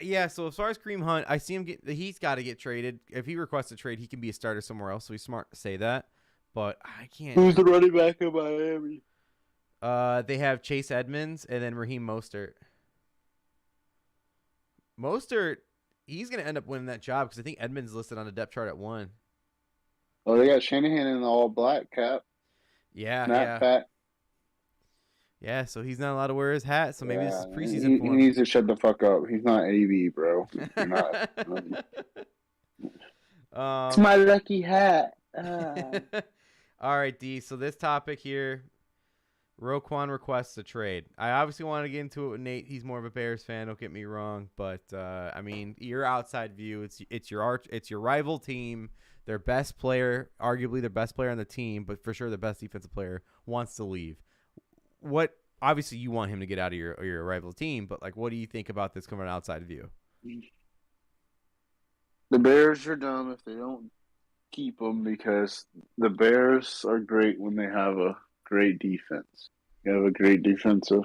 yeah. So as far as Kareem Hunt, I see him he's got to get traded. If he requests a trade, he can be a starter somewhere else. So he's smart to say that. But I can't. Who's the running back in Miami? They have Chase Edmonds and then Raheem Mostert. Mostert, he's gonna end up winning that job because I think Edmonds listed on the depth chart at 1. Oh, they got Shanahan in the all black cap. Yeah, Snap back. Yeah, so he's not allowed to wear his hat. So maybe this is preseason he for him. needs to shut the fuck up. He's not AB, bro. You're not. It's my lucky hat. All right, D. So this topic here, Roquan requests a trade. I obviously want to get into it with Nate. He's more of a Bears fan. Don't get me wrong, but I mean, your outside view. It's your rival team. Their best player, arguably their best player on the team, but for sure the best defensive player wants to leave. What obviously you want him to get out of your rival team, but like, what do you think about this coming outside view? The Bears are dumb if they don't keep him because the Bears are great when they have a great defense. You have a great defensive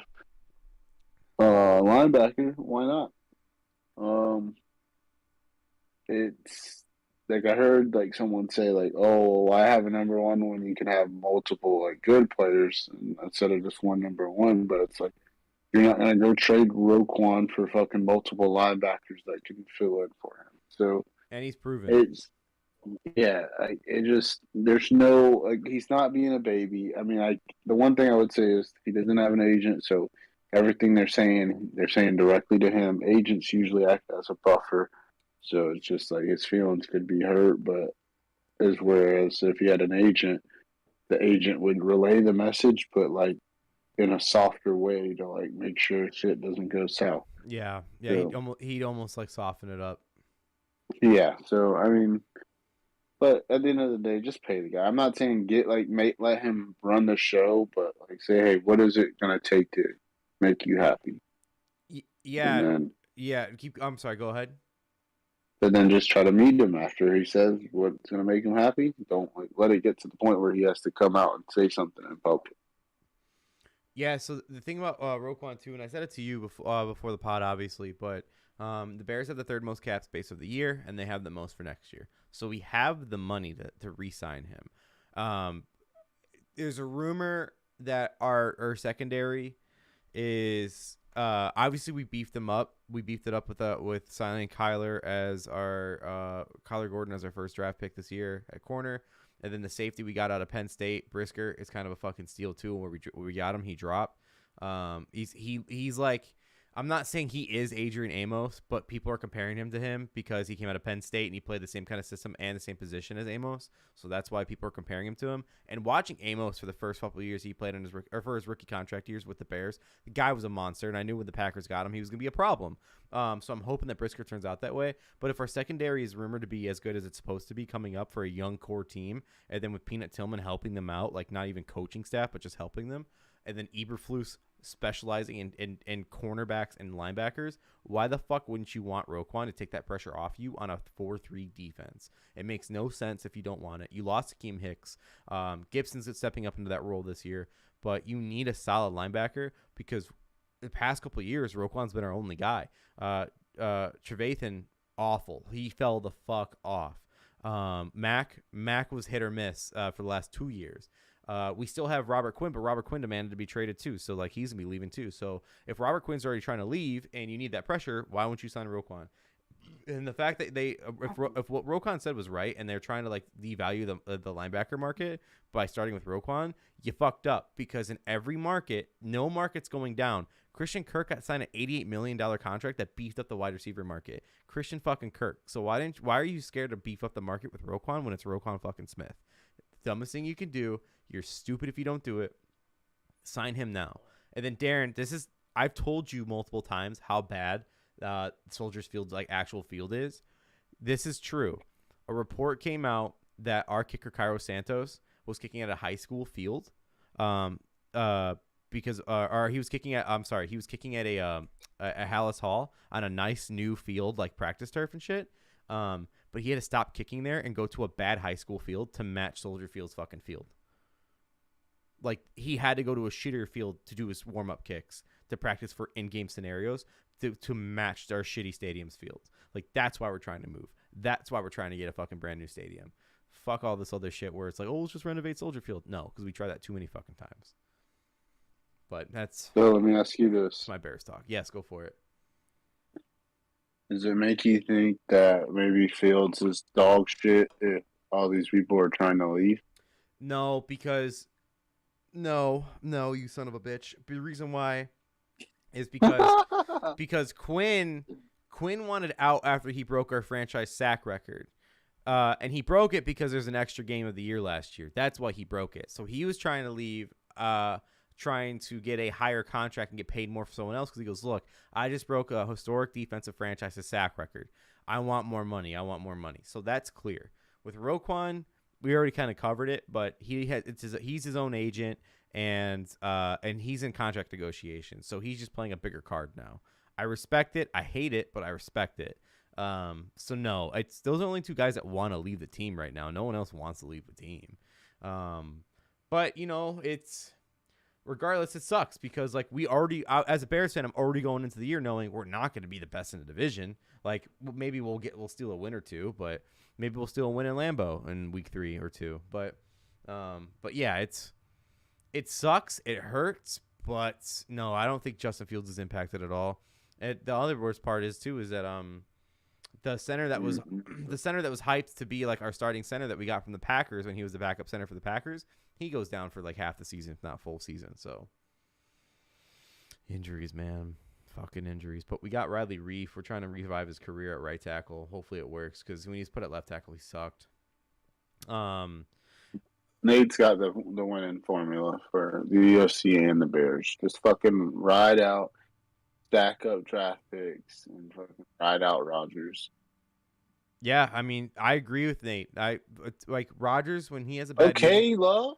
linebacker. Why not? It's like I heard like someone say like, "Oh, why have a number one when you can have multiple like good players instead of just one number one?" But it's like you're not gonna go trade Roquan for fucking multiple linebackers that can fill in for him. So And he's proven. it's yeah, it just there's no like he's not being a baby. I mean, the one thing I would say is he doesn't have an agent, so everything they're saying directly to him. Agents usually act as a buffer, so it's just like his feelings could be hurt. But as whereas if he had an agent, the agent would relay the message, but like in a softer way to like make sure shit doesn't go south. Yeah, So, he'd almost like soften it up. yeah, so I mean. But at the end of the day, just pay the guy. I'm not saying let him run the show, but like say, hey, what is it gonna take to make you happy? Yeah, And then I'm sorry. Go ahead. and then just try to meet him after he says what's gonna make him happy. Don't like let it get to the point where he has to come out and say something in public. Yeah. So the thing about Roquan too, and I said it to you before the pod, obviously, but the Bears have the third most cap space of the year, and they have the most for next year. So we have the money to re-sign him. There's a rumor that our secondary is obviously we beefed them up. We beefed it up with signing Kyler as our Kyler Gordon as our first draft pick this year at corner, and then the safety we got out of Penn State, Brisker, is kind of a fucking steal too. Where we got him, he dropped. He's like. I'm not saying he is Adrian Amos, but people are comparing him to him because he came out of Penn State and he played the same kind of system and the same position as Amos. So that's why people are comparing him to him. And watching Amos for the first couple of years he played for his rookie contract years with the Bears, the guy was a monster, and I knew when the Packers got him, he was going to be a problem. So I'm hoping that Brisker turns out that way. But if our secondary is rumored to be as good as it's supposed to be coming up for a young core team, and then with Peanut Tillman helping them out, like not even coaching staff, but just helping them, and then Eberflus specializing in cornerbacks and linebackers, why the fuck wouldn't you want Roquan to take that pressure off you on a 4-3 defense? It makes no sense if you don't want it. You lost Akeem Hicks. Gibson's stepping up into that role this year, but you need a solid linebacker because the past couple of years, Roquan's been our only guy. Trevathan, awful. He fell the fuck off. Mac was hit or miss for the last 2 years. We still have Robert Quinn, but Robert Quinn demanded to be traded too, so like he's gonna be leaving too. So if Robert Quinn's already trying to leave and you need that pressure, why won't you sign Roquan? And the fact that if what Roquan said was right, and they're trying to like devalue the linebacker market by starting with Roquan, you fucked up because in every market, no market's going down. Christian Kirk got signed an $88 million contract that beefed up the wide receiver market. Christian fucking Kirk. So why are you scared to beef up the market with Roquan when it's Roquan fucking Smith? Dumbest thing you can do. You're stupid if you don't do it. Sign him now. And then Darren, I've told you multiple times how bad Soldiers Field's like actual field is. This is true. A report came out that our kicker Cairo Santos was kicking at a high school field, because he was kicking at a Hallis Hall on a nice new field like practice turf and shit. But he had to stop kicking there and go to a bad high school field to match Soldier Field's fucking field. like he had to go to a shittier field to do his warm up kicks to practice for in game scenarios to match our shitty stadium's fields. Like that's why we're trying to move. That's why we're trying to get a fucking brand new stadium. Fuck all this other shit where it's like, oh, let's just renovate Soldier Field. No, because we tried that too many fucking times. But that's So let me ask you this: my Bears talk. Yes, go for it. does it make you think that maybe Fields is dog shit if all these people are trying to leave? No, because no, you son of a bitch. The reason why is because Quinn wanted out after he broke our franchise sack record. And he broke it because there's an extra game of the year last year. That's why he broke it. So he was trying to leave, trying to get a higher contract and get paid more for someone else because he goes, look, I just broke a historic defensive franchise sack record. I want more money. So that's clear. With Roquan, we already kind of covered it, but he's his own agent, and he's in contract negotiations. So he's just playing a bigger card now. I respect it. I hate it, but I respect it. So no, it's those are only two guys that want to leave the team right now. No one else wants to leave the team. But it's regardless, it sucks because like we already, as a Bears fan, I'm already going into the year knowing we're not going to be the best in the division. Like maybe we'll steal a win or two, but maybe we'll steal a win in Lambeau in week 3 or 2. But yeah, it sucks. It hurts, but no, I don't think Justin Fields is impacted at all. And the other worst part is that the center that was hyped to be like our starting center that we got from the Packers when he was the backup center for the Packers, he goes down for like half the season, if not full season. So injuries, man, fucking injuries. But we got Riley Reif. We're trying to revive his career at right tackle. Hopefully it works because when he's put at left tackle, he sucked. Nate's got the winning formula for the UFC and the Bears. Just fucking ride out, stack up draft picks, and fucking ride out Rodgers. Yeah, I mean, I agree with Nate. I like Rodgers when he has a bad year. Love.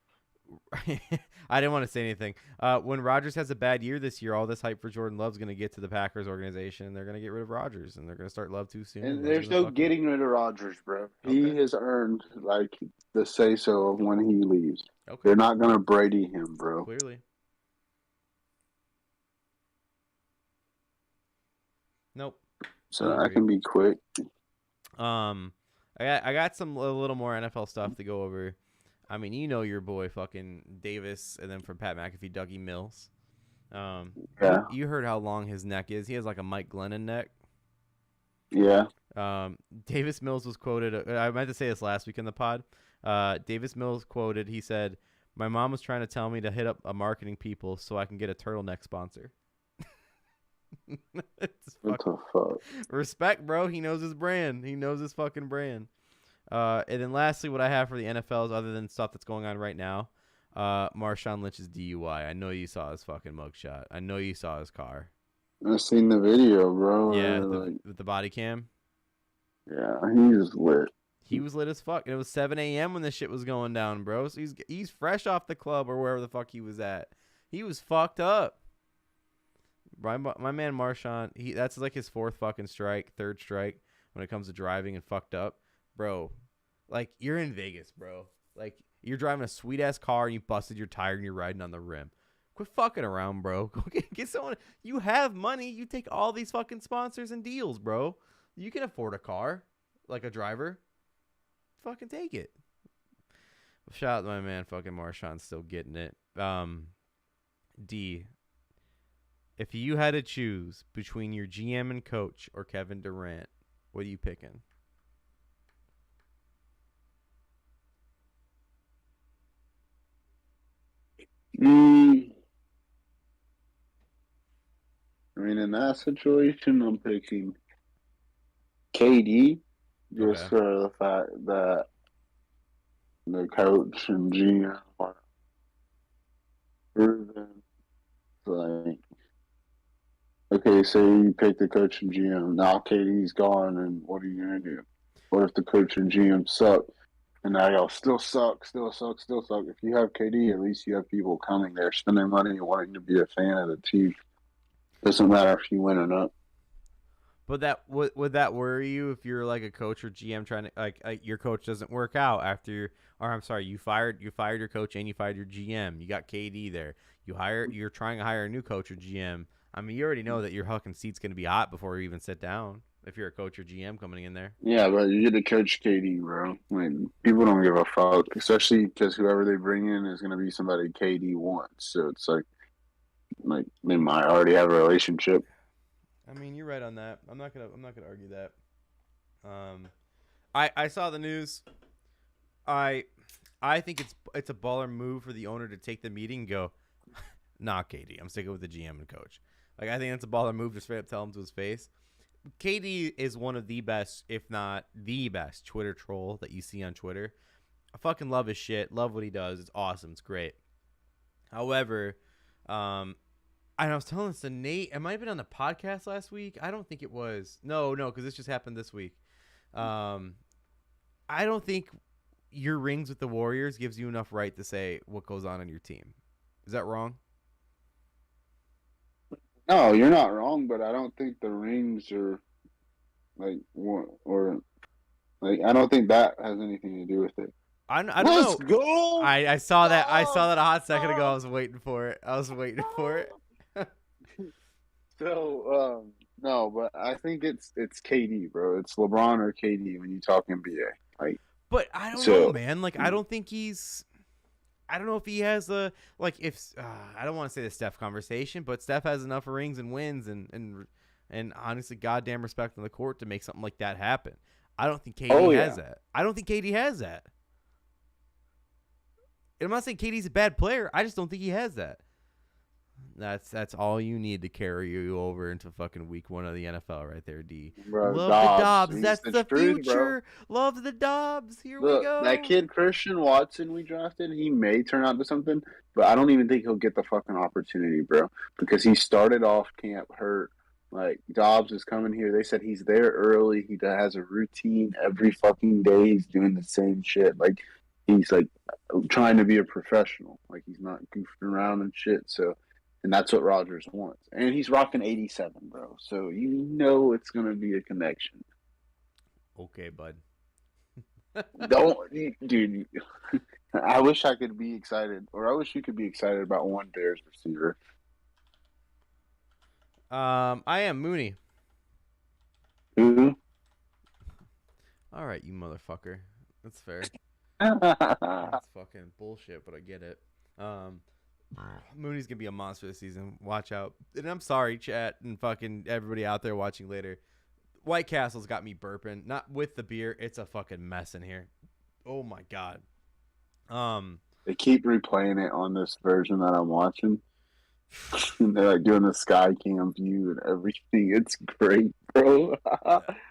I didn't want to say anything. When Rodgers has a bad year this year, all this hype for Jordan Love's going to get to the Packers organization, and they're going to get rid of Rodgers, and they're going to start Love too soon. And there's no getting rid of Rodgers, bro. Okay. He has earned like the say-so of when he leaves. Okay. They're not going to Brady him, bro. Clearly. Nope. So I can be quick. I got a little more NFL stuff to go over. I mean, your boy fucking Davis, and then from Pat McAfee, Dougie Mills. Yeah. You heard how long his neck is. He has like a Mike Glennon neck. Yeah. Davis Mills was quoted. I meant to say this last week in the pod. Davis Mills quoted. He said, "My mom was trying to tell me to hit up a marketing people so I can get a turtleneck sponsor." What the fuck? Respect, bro. He knows his brand. He knows his fucking brand. And then lastly, what I have for the NFL is other than stuff that's going on right now, Marshawn Lynch's DUI. I know you saw his fucking mugshot. I know you saw his car. I seen the video, bro. Yeah, the body cam. Yeah, he's lit. He was lit as fuck. And it was 7 a.m. when this shit was going down, bro. So he's fresh off the club or wherever the fuck he was at. He was fucked up. My man Marshawn, that's like his third strike when it comes to driving and fucked up. Bro, like, you're in Vegas, bro. Like, you're driving a sweet-ass car and you busted your tire and you're riding on the rim. Quit fucking around, bro. Go get someone. You have money. You take all these fucking sponsors and deals, bro. You can afford a car, like a driver. Fucking take it. Shout out to my man fucking Marshawn, still getting it. D, if you had to choose between your GM and coach or Kevin Durant, what are you picking? I mean, in that situation, I'm picking KD just for the fact that the coach and GM are proven. Like, okay, say you pick the coach and GM. Now KD's gone, and what are you going to do? What if the coach and GM suck? And now y'all still suck. If you have KD, at least you have people coming there, spending money, wanting to be a fan of the team. Doesn't matter if you win or not. But would that worry you if you're like a coach or GM trying to like your coach doesn't work out after you fired your coach and you fired your GM. You got KD there. You're trying to hire a new coach or GM. I mean, you already know that your fucking seat's going to be hot before you even sit down if you're a coach or GM coming in there. Yeah, but you get to coach KD, bro. Like people don't give a fuck, especially because whoever they bring in is going to be somebody KD wants. So it's like they might already have a relationship. I mean, you're right on that. I'm not gonna argue that. I saw the news. I think it's a baller move for the owner to take the meeting and go, nah, KD, I'm sticking with the GM and coach. Like, I think that's a baller move to straight up tell him to his face. KD is one of the best, if not the best, Twitter troll that you see on Twitter. I fucking love his shit. Love what he does. It's awesome. It's great. However, and I was telling this to Nate. It might have been on the podcast last week. I don't think it was. No, because this just happened this week. I don't think your rings with the Warriors gives you enough right to say what goes on your team. Is that wrong? No, you're not wrong, but I don't think the rings are or I don't think that has anything to do with it. I don't Let's know. go. I saw that. I saw that a hot second ago. I was waiting for it. So, no, but I think it's KD, bro. It's LeBron or KD when you talk NBA. Like, but I don't know, man. Like, I don't think he's. I don't know if he has I don't want to say the Steph conversation, but Steph has enough rings and wins and honestly, goddamn respect on the court to make something like that happen. I don't think KD has that. I don't think KD has that. And I'm not saying KD's a bad player. I just don't think he has that. That's all you need to carry you over into fucking week 1 of the NFL right there, D. Bro, Love Dobbs. the Dobbs. He's That's the truth, future. Bro. Love the Dobbs. Here Look, we go. That kid Christian Watson we drafted, he may turn out to something, but I don't even think he'll get the fucking opportunity, bro. Because he started off camp hurt. Like, Dobbs is coming here. They said he's there early. He has a routine every fucking day. He's doing the same shit. Like, he's like trying to be a professional. Like, he's not goofing around and shit. So. And that's what Rodgers wants. And he's rocking 87, bro. So you know it's going to be a connection. Okay, bud. Dude, I wish I could be excited. Or I wish you could be excited about one Bears receiver. I am Mooney. Who? All right, you motherfucker. That's fair. That's fucking bullshit, but I get it. Mooney's gonna be a monster this season. Watch out. And I'm sorry, chat and fucking everybody out there watching later. White Castle's got me burping. Not with the beer. It's a fucking mess in here. Oh my god. They keep replaying it on this version that I'm watching. And they're like doing the sky cam view and everything. It's great, bro.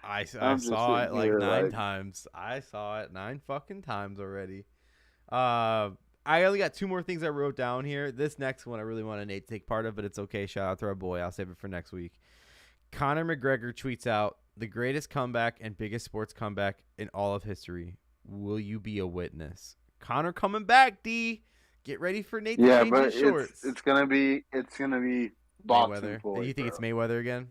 I saw it like 9 times. I saw it 9 fucking times already. I only got 2 more things I wrote down here. This next one I really wanted Nate to take part of, but it's okay. Shout out to our boy. I'll save it for next week. Conor McGregor tweets out, the greatest comeback and biggest sports comeback in all of history. Will you be a witness? Conor coming back, D. Get ready for Nate to change his shorts. It's gonna be boxing. Mayweather. You think it's Mayweather again?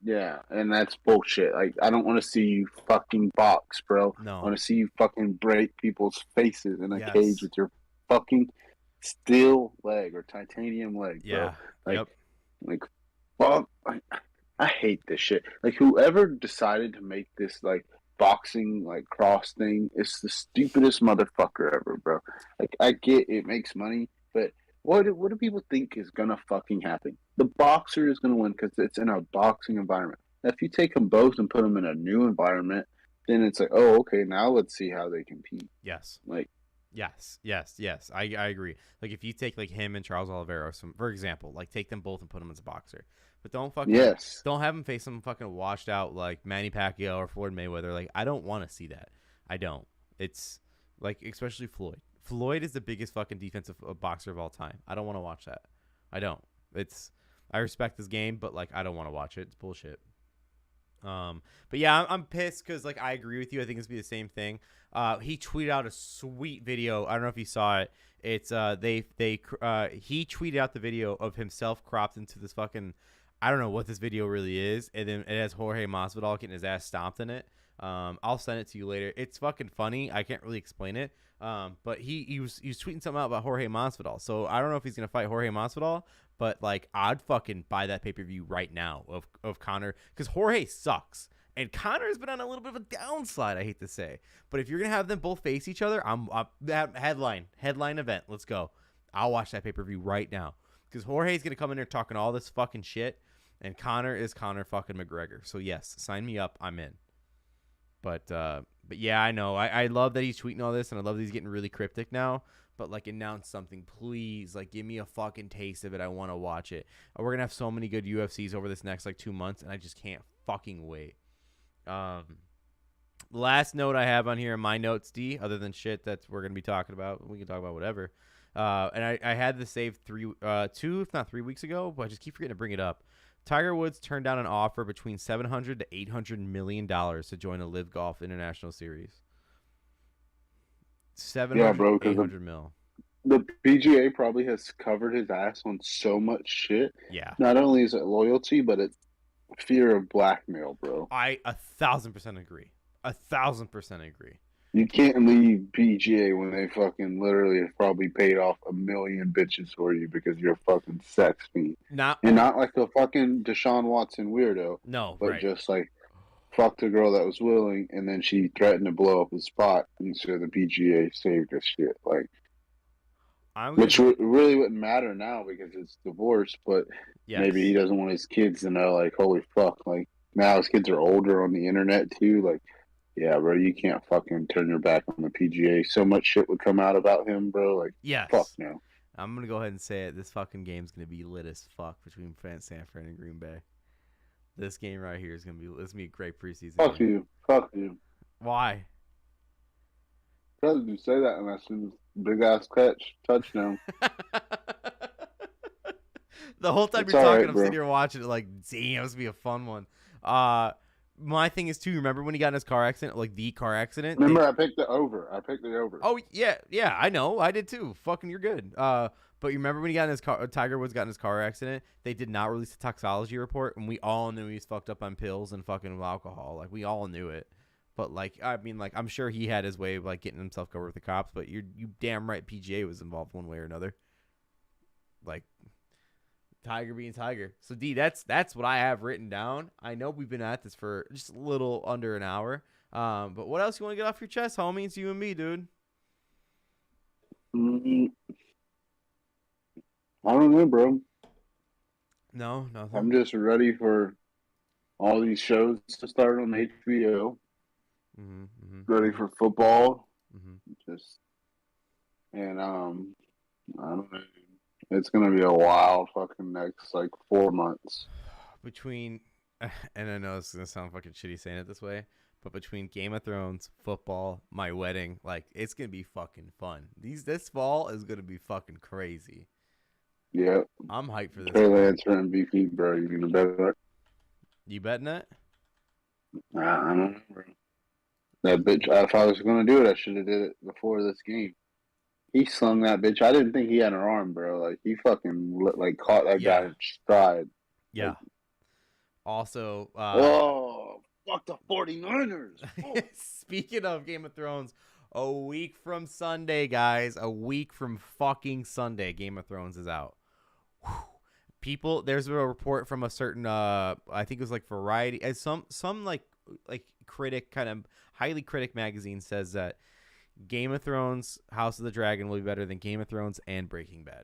Yeah, and that's bullshit. Like, I don't want to see you fucking box, bro. No. I want to see you fucking break people's faces in a cage with your fucking steel leg or titanium leg, bro. Yeah. Like, fuck. I hate this shit. Like, whoever decided to make this, like, boxing, like, cross thing is the stupidest motherfucker ever, bro. Like, I get it makes money, but what do people think is gonna fucking happen? The boxer is gonna win because it's in a boxing environment. Now, if you take them both and put them in a new environment, then it's like, oh, okay, now let's see how they compete. Yes. Like, Yes. I agree. Like, if you take like him and Charles Oliveira, for example, like take them both and put them as a boxer, but don't have them face some fucking washed out like Manny Pacquiao or Floyd Mayweather. Like, I don't want to see that. I don't. It's like, especially Floyd. Floyd is the biggest fucking defensive boxer of all time. I don't want to watch that. I don't. I respect this game, but like I don't want to watch it. It's bullshit. But yeah, I'm pissed because like I agree with you. I think it's gonna be the same thing. He tweeted out a sweet video. I don't know if you saw it. It's he tweeted out the video of himself cropped into this fucking I don't know what this video really is, and then it has Jorge Masvidal getting his ass stomped in it. I'll send it to you later. It's fucking funny. I can't really explain it. But he was tweeting something out about Jorge Masvidal. So I don't know if he's gonna fight Jorge Masvidal, but like I'd fucking buy that pay-per-view right now of Conor, because Jorge sucks. And Conor has been on a little bit of a downslide, I hate to say. But if you're going to have them both face each other, I'm that headline event. Let's go. I'll watch that pay-per-view right now. Because Jorge's going to come in there talking all this fucking shit. And Conor is Conor fucking McGregor. So, yes, sign me up. I'm in. But yeah, I know. I love that he's tweeting all this. And I love that he's getting really cryptic now. But, like, announce something, please. Like, give me a fucking taste of it. I want to watch it. We're going to have so many good UFCs over this next, like, 2 months. And I just can't fucking wait. Last note I have on here in my notes, D, other than shit that we're gonna be talking about, we can talk about whatever. And I had this saved 2, if not 3 weeks ago, but I just keep forgetting to bring it up. Tiger Woods turned down an offer between $700 to $800 million to join a Live Golf International Series. 700, Yeah, bro, 800 mil. The PGA probably has covered his ass on so much shit. Yeah. Not only is it loyalty, but it's fear of blackmail, bro. I 1,000% agree. 1,000% agree. You can't leave PGA when they fucking literally have probably paid off 1 million bitches for you because you're a fucking sex fiend. Not like a fucking Deshaun Watson weirdo. No, but right. just like fucked a girl that was willing, and then she threatened to blow up the spot, and so the PGA saved her shit. Like, which really wouldn't matter now because it's divorce, but yes. Maybe he doesn't want his kids to know, like, holy fuck, like, now his kids are older on the internet too, like, yeah, bro, you can't fucking turn your back on the PGA. So much shit would come out about him, bro, like, yes. Fuck no. I'm going to go ahead and say it. This fucking game's going to be lit as fuck between San Fran and Green Bay. This game right here is going to be a great preseason game. Fuck you. Why? Because you say that and I see big ass touchdown. The whole time you're talking, I'm sitting here watching it like, damn, this would be a fun one. My thing is too, remember when he got in his car accident, like the car accident? Remember, I picked the over. Oh yeah, I know, I did too. Fucking, you're good. But you remember when he got in his car? Tiger Woods got in his car accident. They did not release the toxicology report, and we all knew he was fucked up on pills and fucking alcohol. Like, we all knew it. But like, I mean, like, I'm sure he had his way of like getting himself covered with the cops. But you damn right, PGA was involved one way or another. Like, Tiger being Tiger. So D, that's what I have written down. I know we've been at this for just a little under an hour. But what else you want to get off your chest, homie? It's you and me, dude. I don't know, bro. No, nothing. I'm just ready for all these shows to start on HBO. Ready for football. And I don't know. It's gonna be a wild fucking next like 4 months. Between, and I know it's gonna sound fucking shitty saying it this way, but between Game of Thrones, football, my wedding, like, it's gonna be fucking fun. This fall is gonna be fucking crazy. Yeah, I'm hyped for this. Trey Lance for MVP, bro. You gonna bet that? You betting that? I don't know, bro. That bitch. If I was gonna do it, I should have did it before this game. He slung that bitch. I didn't think he had an arm, bro. Like, he fucking like caught that guy in stride. Yeah. Like, also, fuck the 49ers. Oh. Speaking of Game of Thrones, a week from Sunday, guys. A week from fucking Sunday, Game of Thrones is out. Whew. People, there's a report from a certain, I think it was like Variety, as some like critic, kind of highly critic magazine says that Game of Thrones, House of the Dragon will be better than Game of Thrones and Breaking Bad.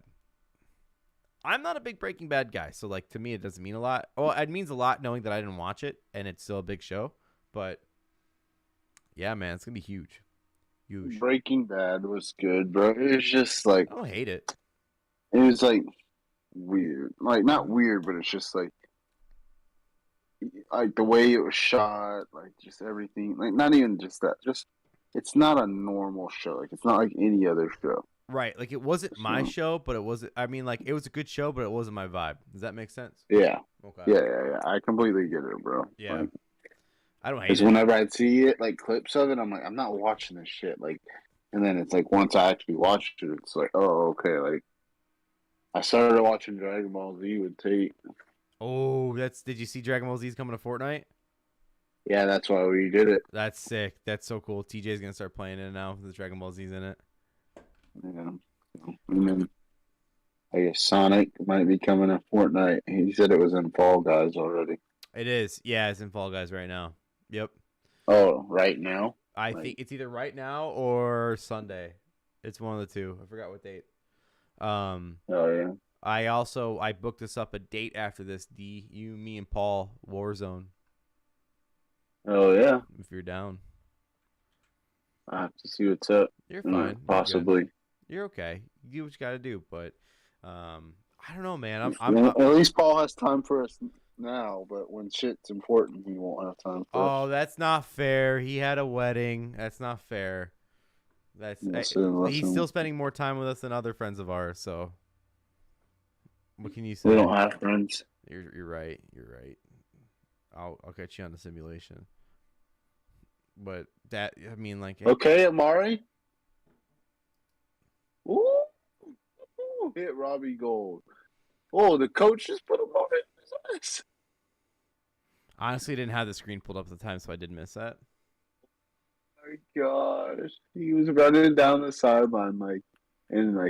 I'm not a big Breaking Bad guy, so like, to me it doesn't mean a lot. Well, it means a lot knowing that I didn't watch it and it's still a big show. But yeah, man, it's gonna be huge. Huge. Breaking Bad was good, bro. It was just like, I don't hate it. It was like weird. Like, not weird, but it's just like the way it was shot, like just everything. Like, not even just that. Just, it's not a normal show. Like, it's not like any other show. Right. Like, it wasn't my show, but it wasn't. I mean, like, it was a good show, but it wasn't my vibe. Does that make sense? Yeah. Okay. Yeah. I completely get it, bro. Yeah. Like, I don't hate it. Because whenever I'd see it, like clips of it, I'm like, I'm not watching this shit. Like, and then it's like, once I actually watched it, it's like, oh, okay. Like, I started watching Dragon Ball Z with Tate. Oh, did you see Dragon Ball Z's coming to Fortnite? Yeah, that's why we did it. That's sick. That's so cool. TJ's gonna start playing it now with the Dragon Ball Z's in it. Yeah. And then I guess Sonic might be coming in Fortnite. He said it was in Fall Guys already. It is. Yeah, it's in Fall Guys right now. Yep. Oh, right now? I think it's either right now or Sunday. It's one of the two. I forgot what date. Oh, yeah. I booked us up a date after this. You, me, and Paul Warzone. Oh, yeah. If you're down, I have to see what's up. you're fine. Possibly. You're okay. You do what you got to do, but I don't know, man. At least Paul has time for us now, but when shit's important, he won't have time for us. Oh, that's not fair. He had a wedding. That's not fair. Listen. He's still spending more time with us than other friends of ours. So, what can you say? We don't have friends. You're right. You're right. I'll get you on the simulation. But Okay, Amari. Ooh, hit Robbie Gold. Oh, the coach just put him on his ass. Honestly, didn't have the screen pulled up at the time, so I did miss that. My gosh, he was running down the sideline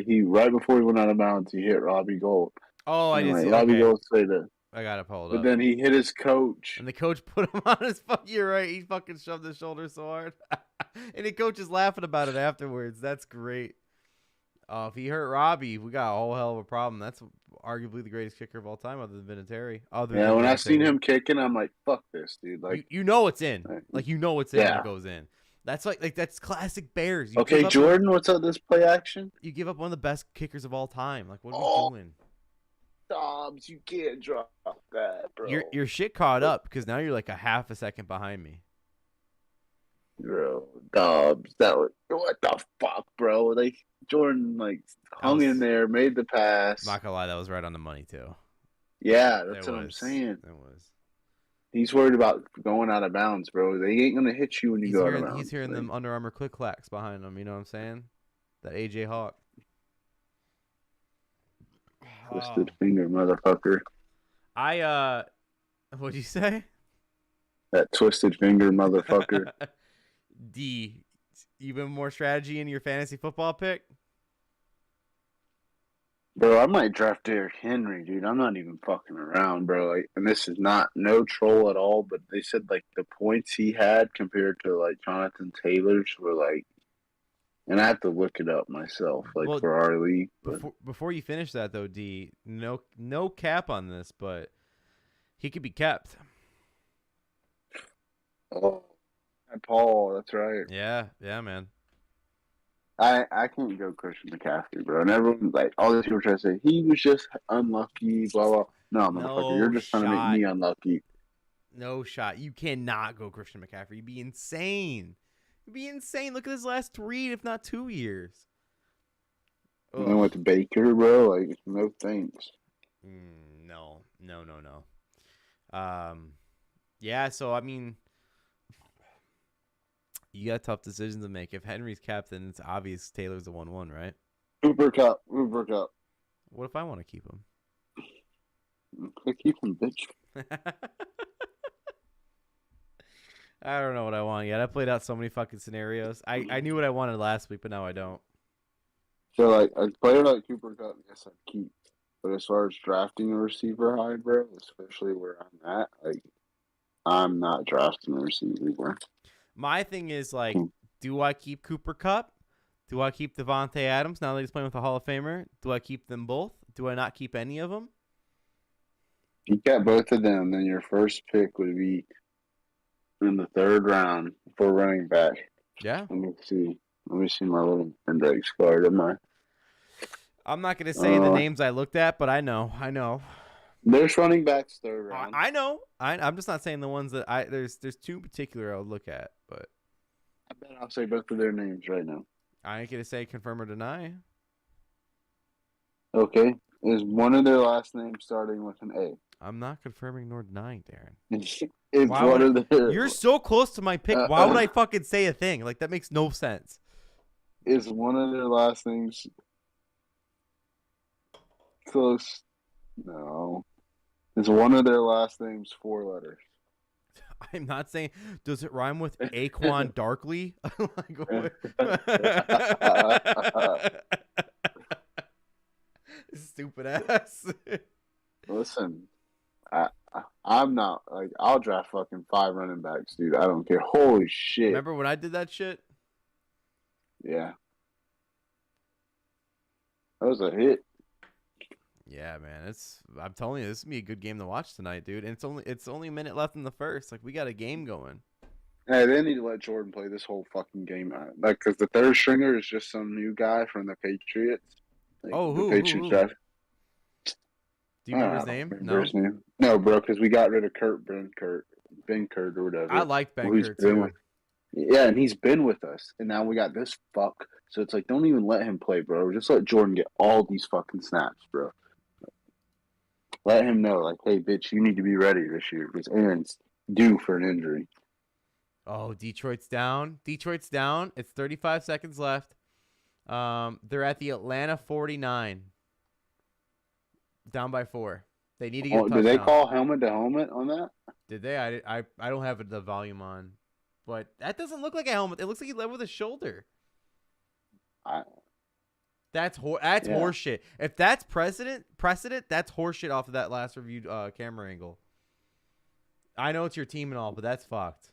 he right before he went out of bounds, he hit Robbie Gold. Oh, I did see. Robbie Okay. Gold say that. I got it pulled But up. then he hit his coach. And the coach put him on his fuck. You're right. He fucking shoved his shoulder so hard. And the coach is laughing about it afterwards. That's great. If he hurt Robbie, we got a whole hell of a problem. That's arguably the greatest kicker of all time, other than Vinatieri. When I seen him kicking, I'm like, "Fuck this, dude!" Like, you know it's in. Like, you know it's in when it goes in. That's like that's classic Bears. Okay, Jordan, what's up? This play action? You give up one of the best kickers of all time. Like, what are we doing? Dobbs, you can't drop that, bro. Your shit caught up because now you're like a half a second behind me. Bro, Dobbs, what the fuck, bro? Like Jordan, hung in there, made the pass. Not gonna lie, that was right on the money too. Yeah, that's what I'm saying. It was. He's worried about going out of bounds, bro. They ain't gonna hit you when you go out of bounds. He's hearing them Under Armour click clacks behind him. You know what I'm saying? That AJ Hawk. Twisted finger, motherfucker. What'd you say? That twisted finger, motherfucker. D, even more strategy in your fantasy football pick? Bro, I might draft Derrick Henry, dude. I'm not even fucking around, bro. And this is no troll at all, but they said the points he had compared to Jonathan Taylor's were and I have to look it up myself, for our league. Before you finish that though, D, no cap on this, but he could be kept. Oh, and Paul, that's right. Yeah, man. I can't go Christian McCaffrey, bro. And everyone's all these people try to say he was just unlucky, blah blah. No, motherfucker, you're just trying to make me unlucky. No shot. You cannot go Christian McCaffrey. You'd be insane. Look at his last 3, if not 2 years. And then with Baker, bro, no thanks. No. Yeah, so I mean, you got tough decisions to make. If Henry's captain, it's obvious Taylor's the 1-1, right? Cooper Cup. What if I want to keep him? Keep him, bitch. I don't know what I want yet. I played out so many fucking scenarios. I knew what I wanted last week, but now I don't. So, a player like Cooper Cup, yes, I'd keep. But as far as drafting a receiver high, bro, especially where I'm at, I'm not drafting a receiver, bro. My thing is, do I keep Cooper Kupp? Do I keep Devontae Adams now that he's playing with a Hall of Famer? Do I keep them both? Do I not keep any of them? You got both of them, then your first pick would be in the 3rd round for running back. Yeah. Let me see my little index card. I'm not going to say the names I looked at, but I know. There's running backs 3rd round. I know. I'm just not saying the ones that there's 2 in particular I would look at, but I bet I'll say both of their names right now. I ain't going to say confirm or deny. Okay. Is one of their last names starting with an A? I'm not confirming nor denying, Darren. You're so close to my pick. Why would I fucking say a thing? That makes no sense. Is one of their last names close? No. Is one of their last names 4 letters? I'm not saying. Does it rhyme with Aquan Darkly? Like, stupid ass. Listen, I'm not like I'll draft fucking 5 running backs, dude. I don't care. Holy shit! Remember when I did that shit? Yeah, that was a hit. Yeah, man. I'm telling you, this is gonna be a good game to watch tonight, dude. And it's only a minute left in the first. Like, we got a game going. Hey, they need to let Jordan play this whole fucking game out. Like, because the third stringer is just some new guy from the Patriots. Like, Oh, the who? Patriots draft. Do you remember I his don't name? remember his name. No, bro, because we got rid of Ben Kurt or whatever. I liked Ben Kurt too. Yeah, and he's been with us, and now we got this fuck. So it's like, don't even let him play, bro. Just let Jordan get all these fucking snaps, bro. Let him know, like, hey, bitch, you need to be ready this year because Aaron's due for an injury. Oh, Detroit's down. Detroit's down. It's 35 seconds left. They're at the Atlanta 49. Down by 4. They need to get a touchdown. Did they call helmet to helmet on that? Did they? I don't have the volume on. But that doesn't look like a helmet. It looks like he led with his shoulder. That's horseshit. If that's precedent, that's horseshit off of that last reviewed camera angle. I know it's your team and all, but that's fucked.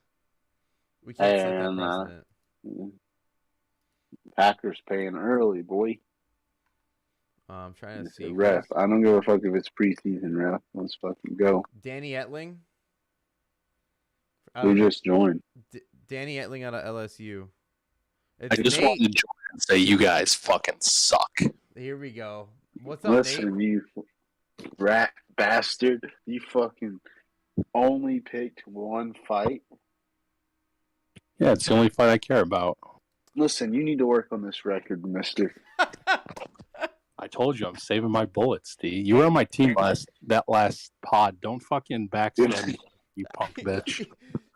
We can't set that precedent. Packers paying early, boy. I'm trying to see. Ref. I don't give a fuck if it's preseason, ref. Let's fucking go. Danny Etling. Who just joined? Danny Etling out of LSU. I just wanted to join and say you guys fucking suck. Here we go. What's up, Listen, Nate? you rat bastard. You fucking only picked one fight. Yeah, it's the only fight I care about. Listen, you need to work on this record, mister. I told you I'm saving my bullets, D. You were on my team that last pod. Don't fucking backstab me, you punk bitch.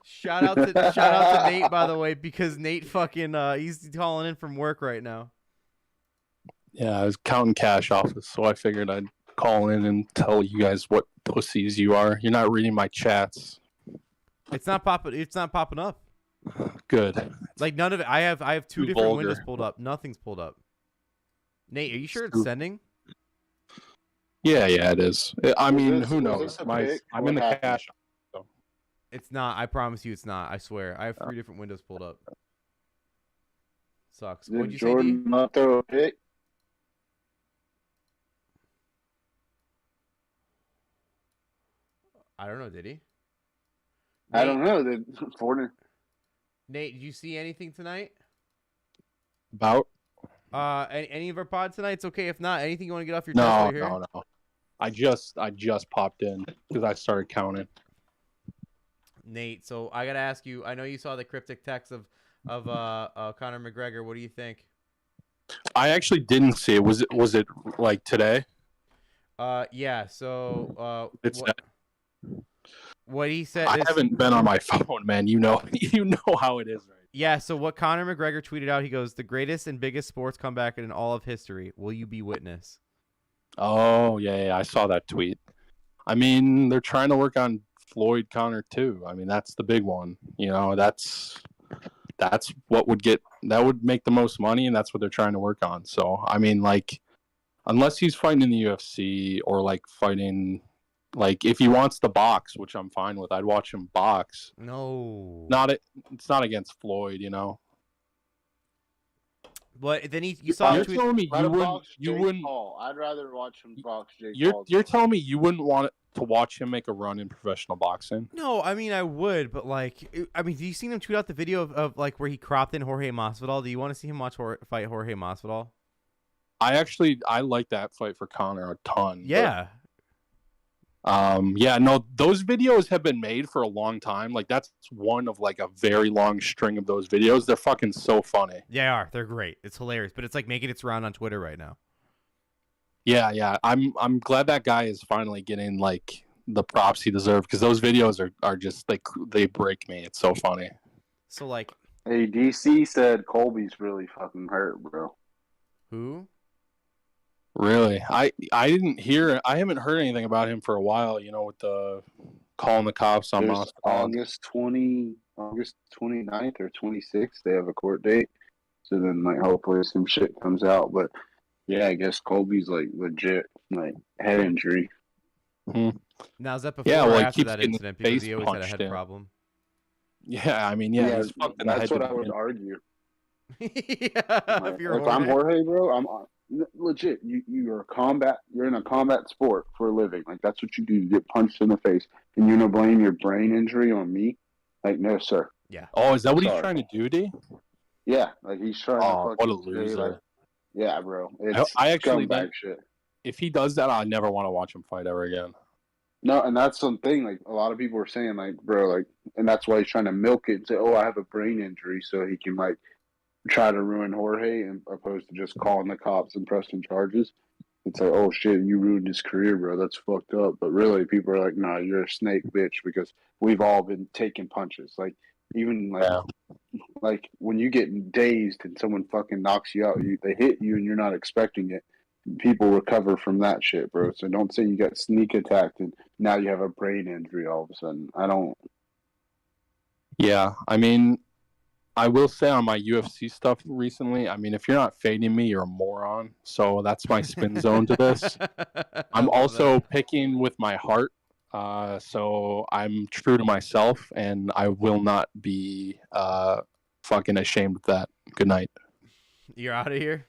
Shout out to Nate, by the way, because Nate fucking he's calling in from work right now. Yeah, I was counting cash office, so I figured I'd call in and tell you guys what pussies you are. You're not reading my chats. It's not popping up. Good. Like none of it. I have two different windows pulled up. Nothing's pulled up. Nate, are you sure it's sending? Yeah, it is. I mean, who knows? I'm in the cash. So. It's not. I promise you, it's not. I swear. I have 3 different windows pulled up. Sucks. What'd you say, D? Not throw a pick? I don't know. Did he? Nate, I don't know. Nate, did you see anything tonight? About? Any of our pods tonight? It's okay if not. Anything you want to get off your chest right here? No. I just popped in because I started counting. Nate, so I gotta ask you. I know you saw the cryptic text of Conor McGregor. What do you think? I actually didn't see it. Was it like today? Yeah. So it's what he said. I haven't been on my phone, man. You know how it is, right? Yeah. So what Conor McGregor tweeted out, he goes, "The greatest and biggest sports comeback in all of history. Will you be witness?" Oh yeah, I saw that tweet. I mean, they're trying to work on Floyd Conor too. I mean, that's the big one. You know, that's what would make the most money, and that's what they're trying to work on. So, I mean, like, unless he's fighting in the UFC or like fighting, like if he wants to box, which I'm fine with, I'd watch him box. No, it's not against Floyd, you know. But then you saw. You're telling me you wouldn't. Paul. I'd rather watch him box Jake Paul. You're telling me you wouldn't want to watch him make a run in professional boxing? No, I mean I would, but like, do you seen him tweet out the video of like where he cropped in Jorge Masvidal? Do you want to see him fight Jorge Masvidal? I like that fight for Conor a ton. Yeah. No, those videos have been made for a long time. Like that's one of like a very long string of those videos. They're fucking so funny. They are. They're great. It's hilarious, but it's like making its round on Twitter right now. Yeah. I'm glad that guy is finally getting like the props he deserves because those videos are just like they break me. It's so funny. So like, hey, DC said Colby's really fucking hurt, bro. Who? Really? I haven't heard anything about him for a while, with the calling the cops on There's Monster Dog. August 29th or 26th. They have a court date. So then, like, hopefully some shit comes out. But yeah, I guess Colby's like legit, like head injury. Now, is that before Yeah, or well, he after keeps that getting incident? his Because face he always had a punched head in. problem. Yeah, I mean, he's fucked in the head. That's what I would begin. argue. Yeah, Like, if you're if I'm Jorge. Jorge, bro, I'm legit. You're a combat. You're in a combat sport for a living. Like that's what you do. You get punched in the face, and you're gonna blame your brain injury on me? Like, no, sir. Yeah. Oh, is that what he's Sorry. trying to do, D? Yeah, like he's trying to Oh, fucking what a loser. like, yeah, bro. It's I actually scumbag shit. If he does that, I never want to watch him fight ever again. No, and that's something like a lot of people are saying, like, bro, like, and that's why he's trying to milk it and say, oh, I have a brain injury, so he can like try to ruin Jorge, and opposed to just calling the cops and pressing charges. It's like, oh shit, you ruined his career, bro. That's fucked up. But really, people are like, nah, you're a snake, bitch, because we've all been taking punches. Like, even like when you get dazed and someone fucking knocks you out, they hit you and you're not expecting it. People recover from that shit, bro. So don't say you got sneak attacked and now you have a brain injury all of a sudden. I don't. Yeah, I mean, I will say on my UFC stuff recently, I mean, if you're not fading me, you're a moron. So that's my spin zone to this. I'm also picking with my heart. So I'm true to myself, and I will not be fucking ashamed of that. Good night. You're out of here?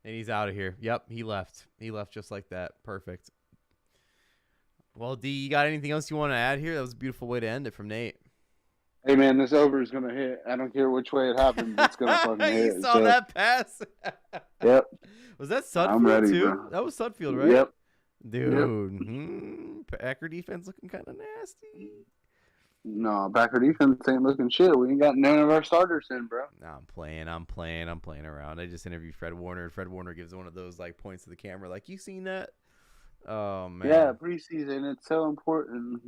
And he's out of here. Yep, he left. He left just like that. Perfect. Well, D, you got anything else you want to add here? That was a beautiful way to end it from Nate. Hey, man, this over is going to hit. I don't care which way it happens. It's going to fucking hit. You saw that pass? Yep. Was that Sudfield, I'm ready, too? bro. That was Sudfield, right? Yep. Dude. Packer defense looking kind of nasty. No, Packer defense ain't looking shit. We ain't got none of our starters in, bro. No, I'm playing around. I just interviewed Fred Warner, and Fred Warner gives one of those like points to the camera, like, you seen that? Oh man. Yeah, preseason, it's so important.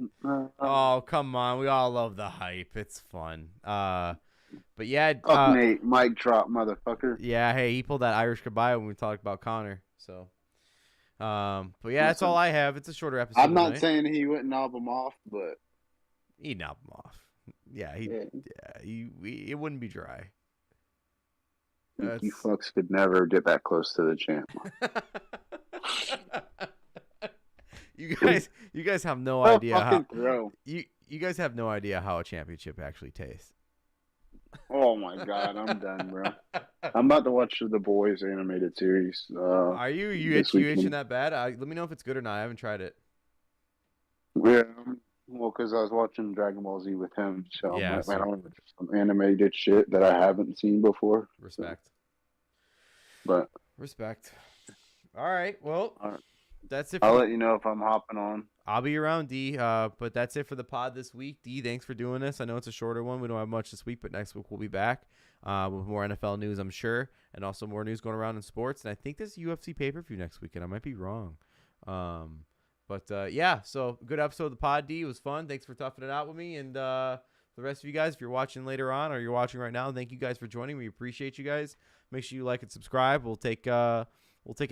Oh, come on. We all love the hype. It's fun. But yeah, Fuck Nate, mic drop, motherfucker. Yeah, hey, he pulled that Irish goodbye when we talked about Connor. So but yeah, that's all I have. It's a shorter episode. I'm not saying he wouldn't knob him off, but he'd knob him off. Yeah, it wouldn't be dry. You fucks could never get that close to the champ. You guys have no idea how you guys have no idea how a championship actually tastes. Oh my god, I'm done, bro. I'm about to watch the Boys animated series. Are you itching that bad? Let me know if it's good or not. I haven't tried it. Yeah, well, because I was watching Dragon Ball Z with him, so yeah, man, I want some animated shit that I haven't seen before. Respect. But respect. All right, well. All right. That's it. I'll let you know if I'm hopping on. I'll be around, D. But that's it for the pod this week. D, thanks for doing this. I know it's a shorter one. We don't have much this week, but next week we'll be back with more NFL news, I'm sure, and also more news going around in sports. And I think there's UFC pay-per-view next weekend. I might be wrong. Yeah, so good episode of the pod, D. It was fun. Thanks for toughing it out with me. And the rest of you guys, if you're watching later on or you're watching right now, thank you guys for joining. We appreciate you guys. Make sure you like and subscribe. We'll take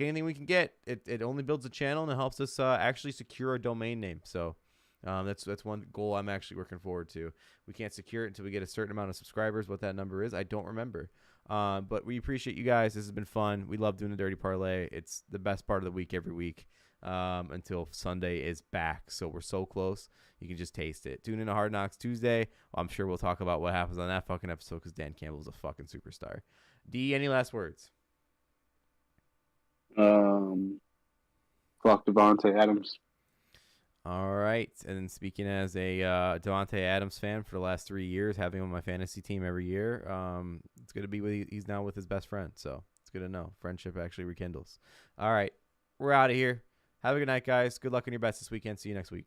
anything we can get. It only builds a channel and it helps us actually secure a domain name. So that's one goal I'm actually working forward to. We can't secure it until we get a certain amount of subscribers. What that number is, I don't remember. But we appreciate you guys. This has been fun. We love doing the Dirty Parlay. It's the best part of the week every week until Sunday is back. So we're so close. You can just taste it. Tune in to Hard Knocks Tuesday. I'm sure we'll talk about what happens on that fucking episode because Dan Campbell's a fucking superstar. D, any last words? Fuck Devontae Adams. All right. And speaking as a Devontae Adams fan for the last 3 years, having him on my fantasy team every year, it's good to be he's now with his best friend. So it's good to know. Friendship actually rekindles. All right. We're out of here. Have a good night, guys. Good luck on your bets this weekend. See you next week.